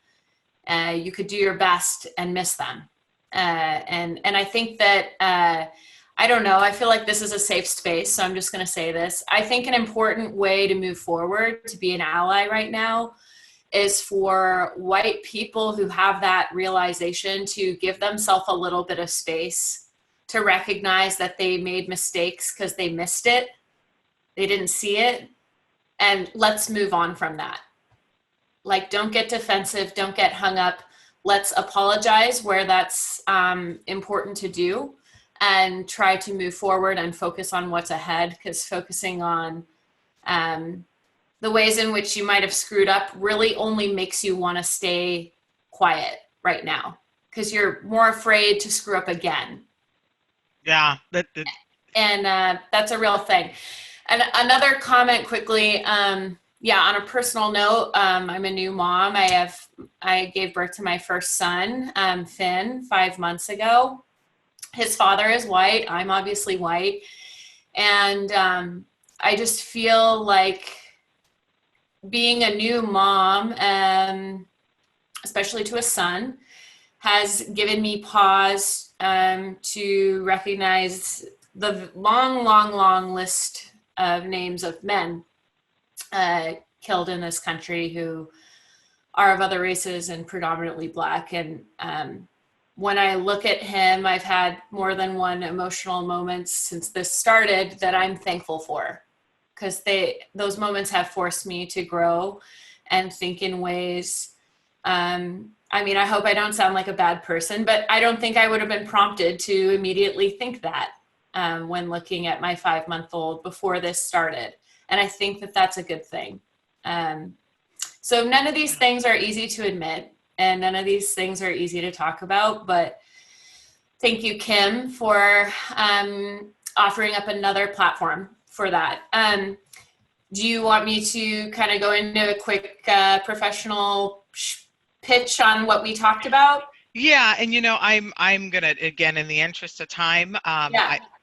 you could do your best and miss them. And I think that, I don't know, I feel like this is a safe space, so I'm just going to say this. I think an important way to move forward, to be an ally right now, is for white people who have that realization to give themselves a little bit of space to recognize that they made mistakes because they missed it. They didn't see it. And let's move on from that. Like, don't get defensive, don't get hung up. Let's apologize where that's important to do and try to move forward and focus on what's ahead, because focusing on the ways in which you might have screwed up really only makes you want to stay quiet right now because you're more afraid to screw up again. Yeah. And that's a real thing. And another comment quickly, yeah, on a personal note, I'm a new mom. I gave birth to my first son, Finn, 5 months ago. His father is white. I'm obviously white. And I just feel like being a new mom, especially to a son, has given me pause to recognize the long list of names of men killed in this country who are of other races and predominantly Black. And when I look at him, I've had more than one emotional moment since this started that I'm thankful for, because those moments have forced me to grow and think in ways. I mean, I hope I don't sound like a bad person, but I don't think I would have been prompted to immediately think that when looking at my 5-month-old before this started. And I think that that's a good thing. So none of these things are easy to admit, and none of these things are easy to talk about, but thank you, Kim, for offering up another platform for that. Do you want me to kind of go into a quick professional pitch on what we talked about? Yeah, and I'm gonna, again, in the interest of time,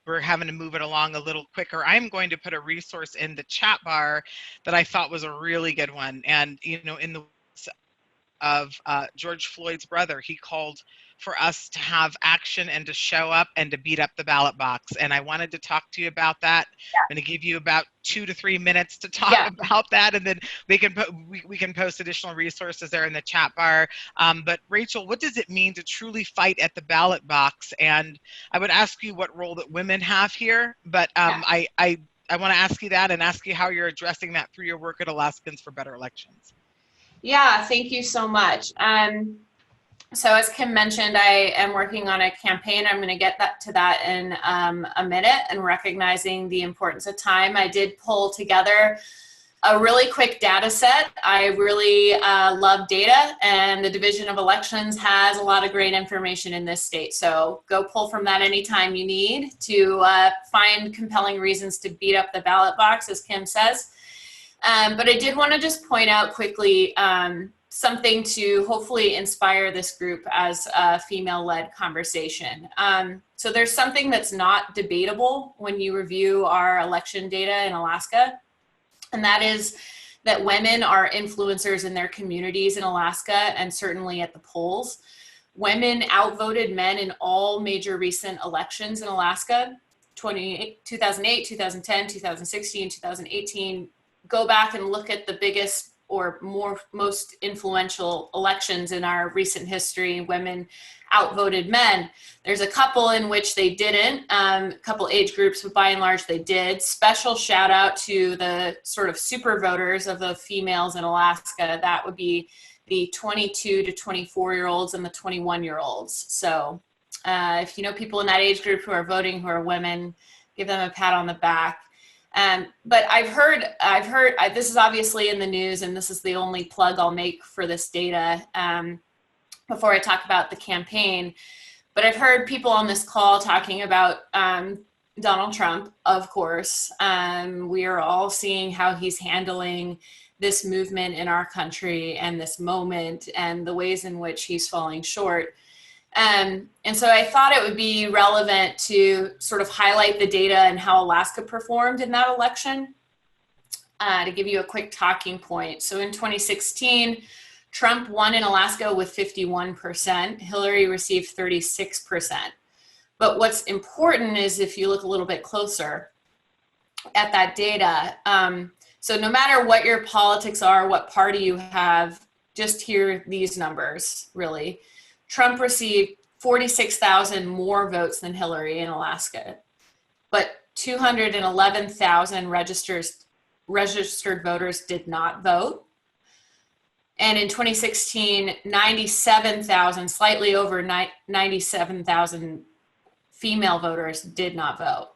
we're having to move it along a little quicker. I'm going to put a resource in the chat bar that I thought was a really good one. And in the words of George Floyd's brother, he called for us to have action and to show up and to beat up the ballot box. And I wanted to talk to you about that. Yeah. I'm going to give you about 2 to 3 minutes to talk about that, and then we can post additional resources there in the chat bar. But Rachel, what does it mean to truly fight at the ballot box? And I would ask you what role that women have here, but I want to ask you that and ask you how you're addressing that through your work at Alaskans for Better Elections. Yeah, thank you so much. So as Kim mentioned, I am working on a campaign. I'm going to get to that in a minute, and recognizing the importance of time. I did pull together a really quick data set. I really love data, and the Division of Elections has a lot of great information in this state. So go pull from that anytime you need to find compelling reasons to beat up the ballot box, as Kim says. But I did want to just point out quickly something to hopefully inspire this group as a female-led conversation. So there's something that's not debatable when you review our election data in Alaska, and that is that women are influencers in their communities in Alaska, and certainly at the polls. Women outvoted men in all major recent elections in Alaska, 2008, 2010, 2016, 2018. Go back and look at the biggest or most influential elections in our recent history. Women outvoted men. There's a couple in which they didn't, a couple age groups, but by and large they did. Special shout out to the sort of super voters of the females in Alaska. That would be the 22 to 24-year-olds and the 21-year-olds. So if you know people in that age group who are voting who are women, give them a pat on the back. But I've heard, this is obviously in the news, and this is the only plug I'll make for this data before I talk about the campaign. But I've heard people on this call talking about Donald Trump, of course. We are all seeing how he's handling this movement in our country and this moment and the ways in which he's falling short. And so I thought it would be relevant to sort of highlight the data and how Alaska performed in that election. To give you a quick talking point. So in 2016, Trump won in Alaska with 51%. Hillary received 36%. But what's important is if you look a little bit closer at that data, so no matter what your politics are, what party you have, just hear these numbers, really. Trump received 46,000 more votes than Hillary in Alaska, but 211,000 registered voters did not vote. And in 2016, 97,000, slightly over 97,000 female voters did not vote.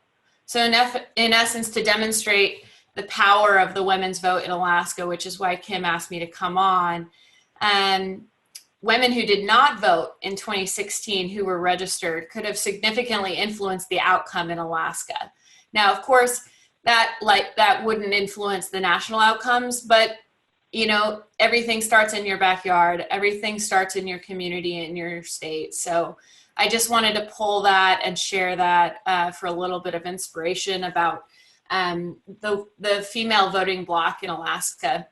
So in essence, to demonstrate the power of the women's vote in Alaska, which is why Kim asked me to come on, women who did not vote in 2016 who were registered could have significantly influenced the outcome in Alaska. Now, of course, that wouldn't influence the national outcomes, but everything starts in your backyard. Everything starts in your community, in your state. So I just wanted to pull that and share that for a little bit of inspiration about the female voting bloc in Alaska.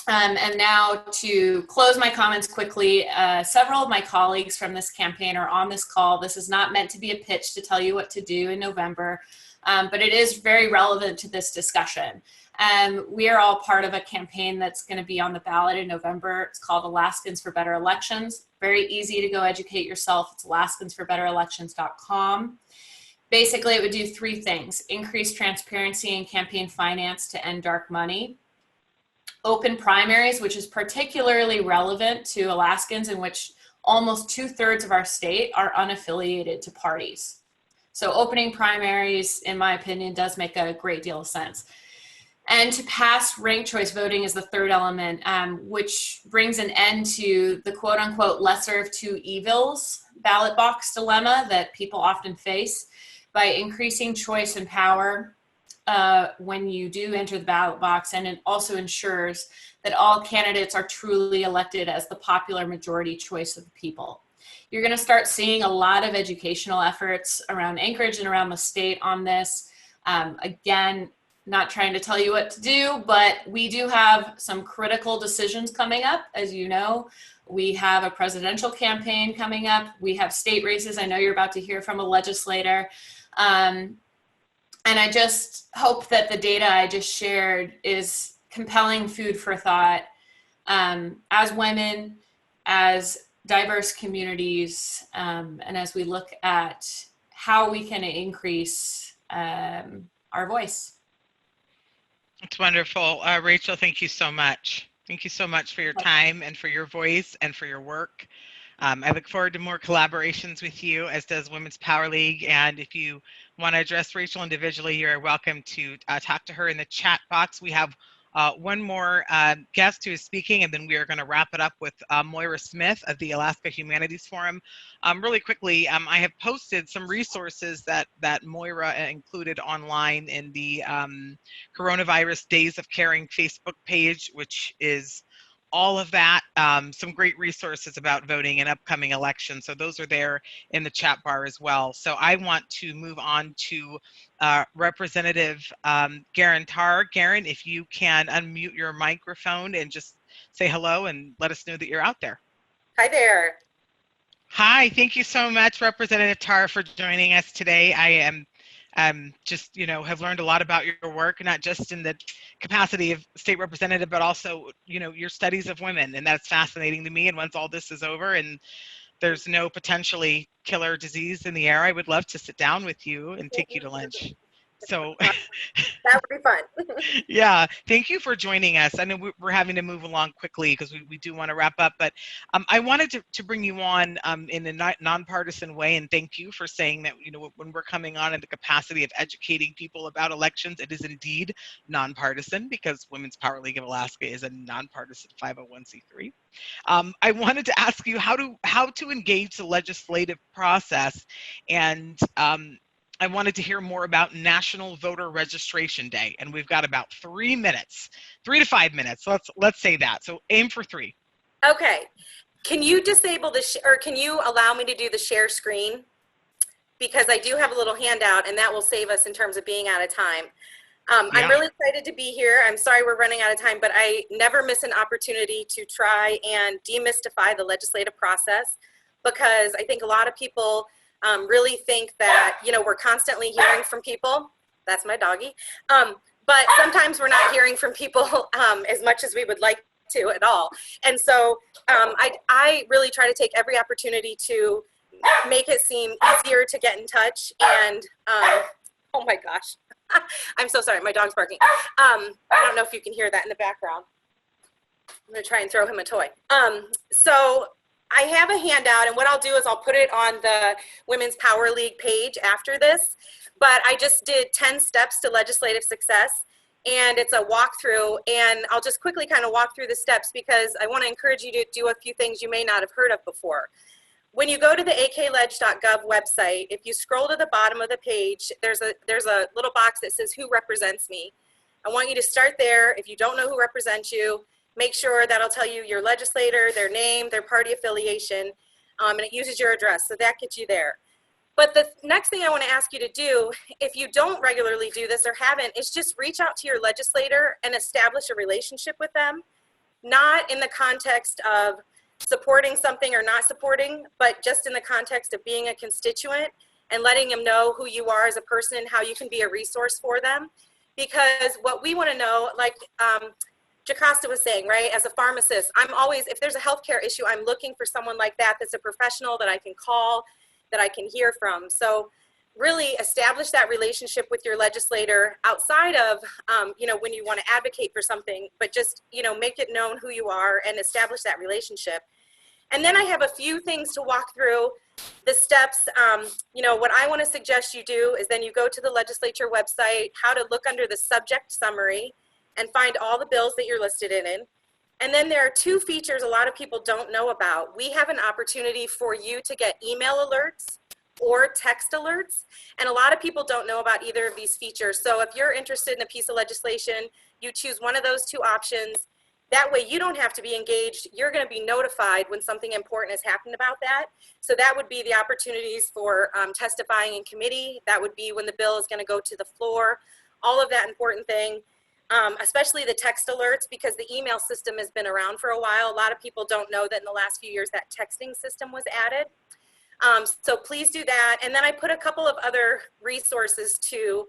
And now to close my comments quickly, several of my colleagues from this campaign are on this call. This is not meant to be a pitch to tell you what to do in November, but it is very relevant to this discussion. We are all part of a campaign that's going to be on the ballot in November. It's called Alaskans for Better Elections. Very easy to go educate yourself. It's alaskansforbetterelections.com. Basically, it would do three things: increase transparency in campaign finance to end dark money, open primaries, which is particularly relevant to Alaskans, in which almost 2/3 of our state are unaffiliated to parties. So opening primaries, in my opinion, does make a great deal of sense. And to pass ranked choice voting is the third element, which brings an end to the quote unquote lesser of two evils ballot box dilemma that people often face by increasing choice and power when you do enter the ballot box, and it also ensures that all candidates are truly elected as the popular majority choice of the people. You're going to start seeing a lot of educational efforts around Anchorage and around the state on this. Again, not trying to tell you what to do, but we do have some critical decisions coming up. As you know, we have a presidential campaign coming up. We have state races. I know you're about to hear from a legislator. And I just hope that the data I just shared is compelling food for thought as women, as diverse communities, and as we look at how we can increase our voice. It's wonderful. Rachel, thank you so much. Thank you so much for your time and for your voice and for your work. I look forward to more collaborations with you, as does Women's Power League. And if you want to address Rachel individually, you're welcome to talk to her in the chat box. We have one more guest who is speaking, and then we are going to wrap it up with Moira Smith of the Alaska Humanities Forum. Really quickly, I have posted some resources that Moira included online in the Coronavirus Days of Caring Facebook page, which is all of that, some great resources about voting in upcoming elections. So those are there in the chat bar as well. So I want to move on to Representative Garen Tarr. Garen, if you can unmute your microphone and just say hello and let us know that you're out there. Hi there. Hi, thank you so much, Representative Tarr, for joining us today. I am just, have learned a lot about your work, not just in the capacity of state representative, but also, your studies of women. And that's fascinating to me. And once all this is over and there's no potentially killer disease in the air, I would love to sit down with you and take you to lunch. So that would be fun. Yeah, thank you for joining us. I know we're having to move along quickly because we do want to wrap up, but I wanted to bring you on in a nonpartisan way, and thank you for saying that, when we're coming on in the capacity of educating people about elections, it is indeed nonpartisan, because Women's Power League of Alaska is a nonpartisan 501c3. I wanted to ask you how to engage the legislative process, and I wanted to hear more about National Voter Registration Day, and we've got about 3 minutes, 3 to 5 minutes. Let's say that. So aim for 3. Okay. Can you disable or can you allow me to do the share screen? Because I do have a little handout, and that will save us in terms of being out of time. Yeah. I'm really excited to be here. I'm sorry we're running out of time, but I never miss an opportunity to try and demystify the legislative process, because I think a lot of people really think that, we're constantly hearing from people. That's my doggy. But sometimes we're not hearing from people as much as we would like to at all. And so I really try to take every opportunity to make it seem easier to get in touch. And oh my gosh, I'm so sorry, my dog's barking. I don't know if you can hear that in the background. I'm gonna try and throw him a toy. So I have a handout, and what I'll do is I'll put it on the Women's Power League page after this, but I just did 10 steps to legislative success, and it's a walkthrough, and I'll just quickly kind of walk through the steps, because I want to encourage you to do a few things you may not have heard of before. When you go to the akledge.gov website, if you scroll to the bottom of the page, there's a little box that says who represents me. I want you to start there. If you don't know who represents you, make sure that'll tell you your legislator, their name, their party affiliation, and it uses your address, so that gets you there. But the next thing I want to ask you to do, if you don't regularly do this or haven't, is just reach out to your legislator and establish a relationship with them. not in the context of supporting something or not supporting, but just in the context of being a constituent and letting them know who you are as a person, how you can be a resource for them. Because what we want to know, like Jocasta was saying, right, as a pharmacist, I'm always, if there's a healthcare issue, I'm looking for someone like that that's a professional that I can call, that I can hear from. So really establish that relationship with your legislator outside of, when you want to advocate for something, but just, make it known who you are and establish that relationship. And then I have a few things to walk through the steps. What I want to suggest you do is then you go to the legislature website, how to look under the subject summary and find all the bills that you're listed in. And then there are two features a lot of people don't know about. We have an opportunity for you to get email alerts or text alerts. And a lot of people don't know about either of these features. So if you're interested in a piece of legislation, you choose one of those two options. That way you don't have to be engaged. You're going to be notified when something important has happened about that. So that would be the opportunities for testifying in committee. That would be when the bill is going to go to the floor. All of that important thing, especially the text alerts, because the email system has been around for a while. A lot of people don't know that in the last few years that texting system was added. So please do that. And then I put a couple of other resources to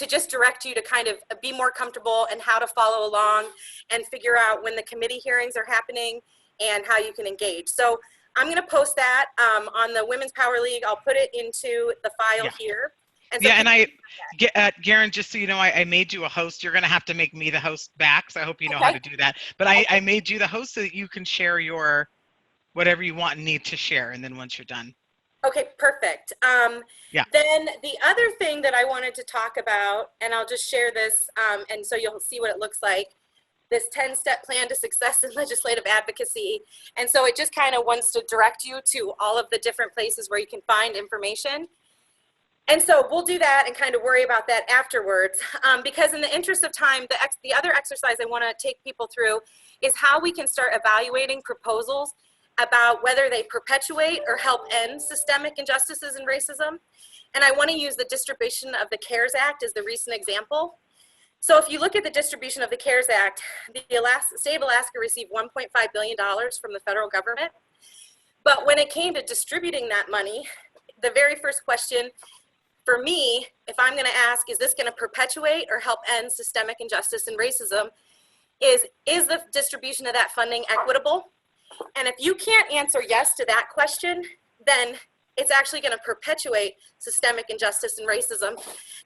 just direct you to kind of be more comfortable and how to follow along and figure out when the committee hearings are happening and how you can engage. So I'm going to post that on the Women's Power League. I'll put it into the file here. And so Garen, just so you know, I made you a host. You're going to have to make me the host back, so I hope you know how to do that. But I made you the host so that you can share your whatever you want and need to share, and then once you're done. Okay, perfect. Then the other thing that I wanted to talk about, and I'll just share this, and so you'll see what it looks like, this 10-step plan to success in legislative advocacy. And so it just kind of wants to direct you to all of the different places where you can find information. And so we'll do that and kind of worry about that afterwards. Because in the interest of time, the other exercise I want to take people through is how we can start evaluating proposals about whether they perpetuate or help end systemic injustices and racism. And I want to use the distribution of the CARES Act as the recent example. So if you look at the distribution of the CARES Act, the state of Alaska received $1.5 billion from the federal government. But when it came to distributing that money, the very first question for me, if I'm going to ask, is this going to perpetuate or help end systemic injustice and racism, is the distribution of that funding equitable? And if you can't answer yes to that question, then it's actually going to perpetuate systemic injustice and racism,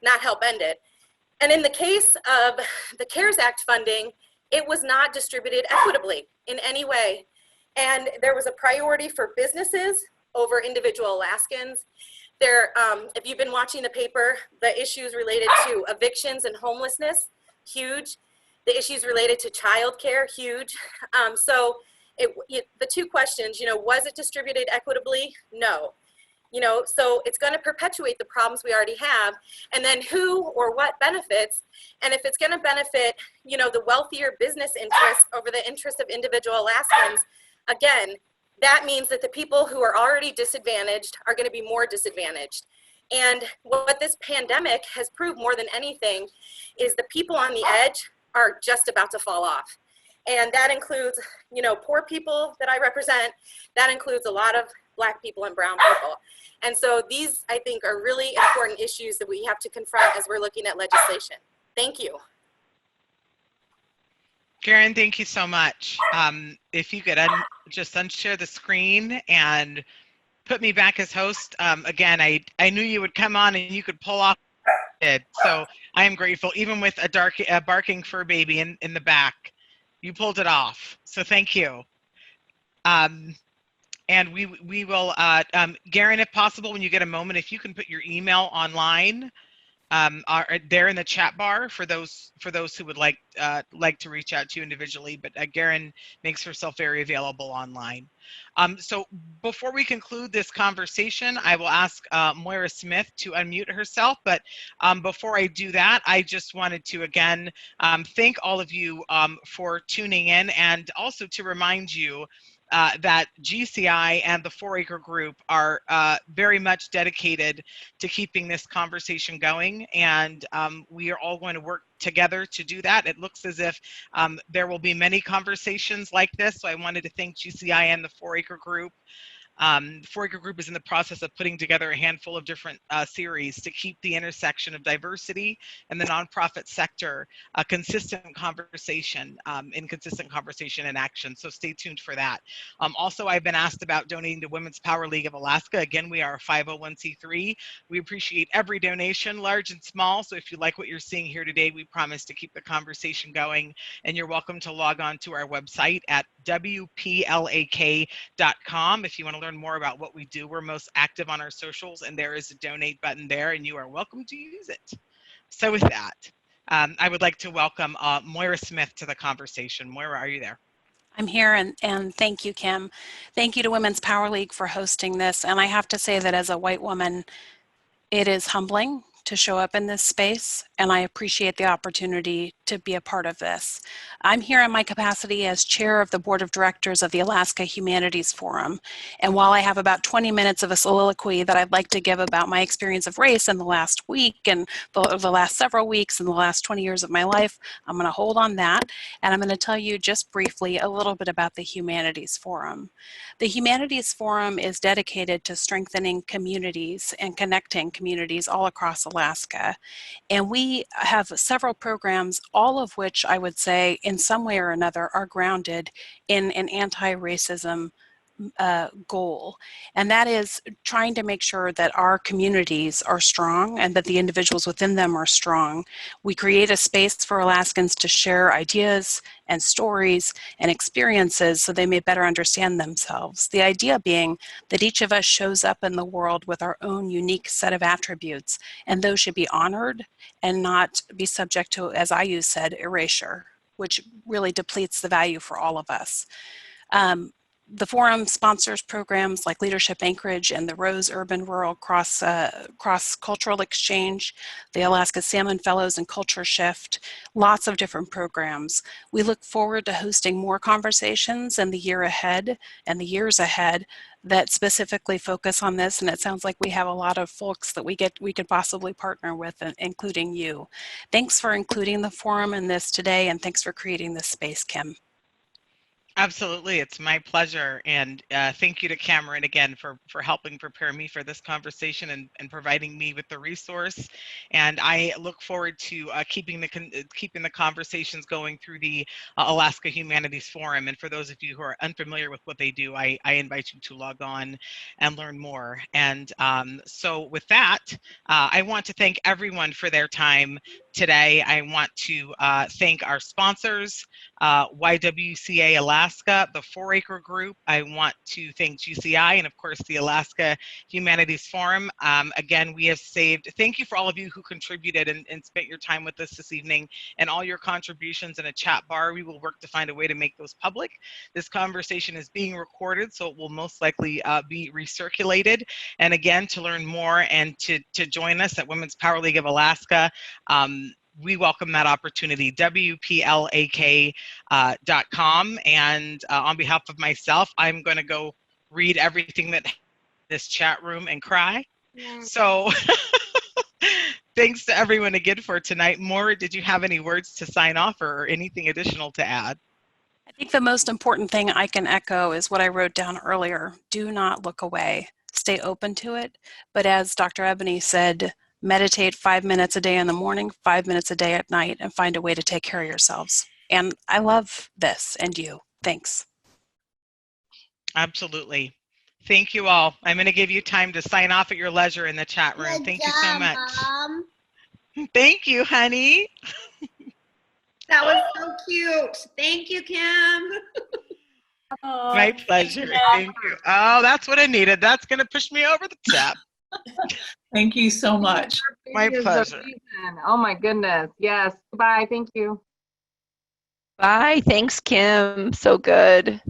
not help end it. And in the case of the CARES Act funding, it was not distributed equitably in any way. And there was a priority for businesses over individual Alaskans. If you've been watching the paper, the issues related to evictions and homelessness, huge. The issues related to childcare, huge. The two questions, was it distributed equitably? No. So it's going to perpetuate the problems we already have. And then who or what benefits? And if it's going to benefit, the wealthier business interests over the interests of individual Alaskans, again, that means that the people who are already disadvantaged are going to be more disadvantaged. And what this pandemic has proved more than anything is the people on the edge are just about to fall off. And that includes, poor people that I represent. That includes a lot of Black people and brown people. And so these, I think, are really important issues that we have to confront as we're looking at legislation. Thank you. Karen, thank you so much. If you could just unshare the screen and put me back as host. Again, I knew you would come on and you could pull off. So I am grateful, even with a barking fur baby in the back. You pulled it off, so thank you. And we will, Garen, if possible, when you get a moment, if you can put your email online, there in the chat bar for those who would like to reach out to you individually. But Garen makes herself very available online. So before we conclude this conversation, I will ask Moira Smith to unmute herself. But before I do that, I just wanted to again thank all of you for tuning in, and also to remind you that GCI and the 4-Acre Group are very much dedicated to keeping this conversation going, and we are all going to work together to do that. It looks as if there will be many conversations like this. So I wanted to thank GCI and the 4-Acre Group. The 4-Acre Group is in the process of putting together a handful of different series to keep the intersection of diversity and the nonprofit sector a consistent conversation and action. So stay tuned for that. Also, I've been asked about donating to Women's Power League of Alaska. Again, we are a 501c3. We appreciate every donation, large and small. So if you like what you're seeing here today, we promise to keep the conversation going. And you're welcome to log on to our website at WPLAK.com if you want to learn more about what we do. We're most active on our socials, and there is a donate button there, and you are welcome to use it. So with that, I would like to welcome Moira Smith to the conversation. Moira, are you there? I'm here, and thank you, Kim. Thank you to Women's Power League for hosting this. And I have to say that as a white woman, it is humbling to show up in this space, and I appreciate the opportunity to be a part of this. I'm here in my capacity as chair of the board of directors of the Alaska Humanities Forum. And while I have about 20 minutes of a soliloquy that I'd like to give about my experience of race in the last week and the last several weeks and the last 20 years of my life, I'm going to hold on that. And I'm going to tell you just briefly a little bit about the Humanities Forum. The Humanities Forum is dedicated to strengthening communities and connecting communities all across Alaska. And we have several programs, all of which I would say in some way or another are grounded in an anti-racism goal. And that is trying to make sure that our communities are strong and that the individuals within them are strong. We create a space for Alaskans to share ideas and stories and experiences so they may better understand themselves. The idea being that each of us shows up in the world with our own unique set of attributes, and those should be honored and not be subject to, as I said, erasure, which really depletes the value for all of us. The forum sponsors programs like Leadership Anchorage and the Rose Urban Rural Cross-Cultural Exchange, the Alaska Salmon Fellows and Culture Shift, lots of different programs. We look forward to hosting more conversations in the year ahead and the years ahead that specifically focus on this, and it sounds like we have a lot of folks that we could possibly partner with, including you. Thanks for including the forum in this today, and thanks for creating this space, Kim. Absolutely, it's my pleasure, and thank you to Cameron again for helping prepare me for this conversation and providing me with the resource. And I look forward to keeping the conversations going through the Alaska Humanities Forum. And for those of you who are unfamiliar with what they do, I invite you to log on and learn more. And so with that, I want to thank everyone for their time today. I want to thank our sponsors, YWCA Alaska, the 4-Acre Group. I want to thank GCI and of course the Alaska Humanities Forum. Again, we have saved, thank you for all of you who contributed and spent your time with us this evening and all your contributions in a chat bar. We will work to find a way to make those public. This conversation is being recorded, so it will most likely be recirculated. And again, to learn more and to join us at Women's Power League of Alaska, we welcome that opportunity, WPLAK.com. And on behalf of myself, I'm going to go read everything that this chat room and cry. Yeah. So thanks to everyone again for tonight. Maura, did you have any words to sign off or anything additional to add? I think the most important thing I can echo is what I wrote down earlier. Do not look away. Stay open to it. But as Dr. Ebony said, meditate 5 minutes a day in the morning, 5 minutes a day at night, and find a way to take care of yourselves. And I love this and you. Thanks. Absolutely. Thank you all. I'm going to give you time to sign off at your leisure in the chat room. Thank you so much. Mom. Thank you, honey. That was so cute. Thank you, Kim. Oh, my pleasure. Thank you. Oh, that's what I needed. That's going to push me over the top. Thank you so much. My pleasure. Oh my goodness. Yes. Bye. Thank you. Bye. Thanks, Kim. So good.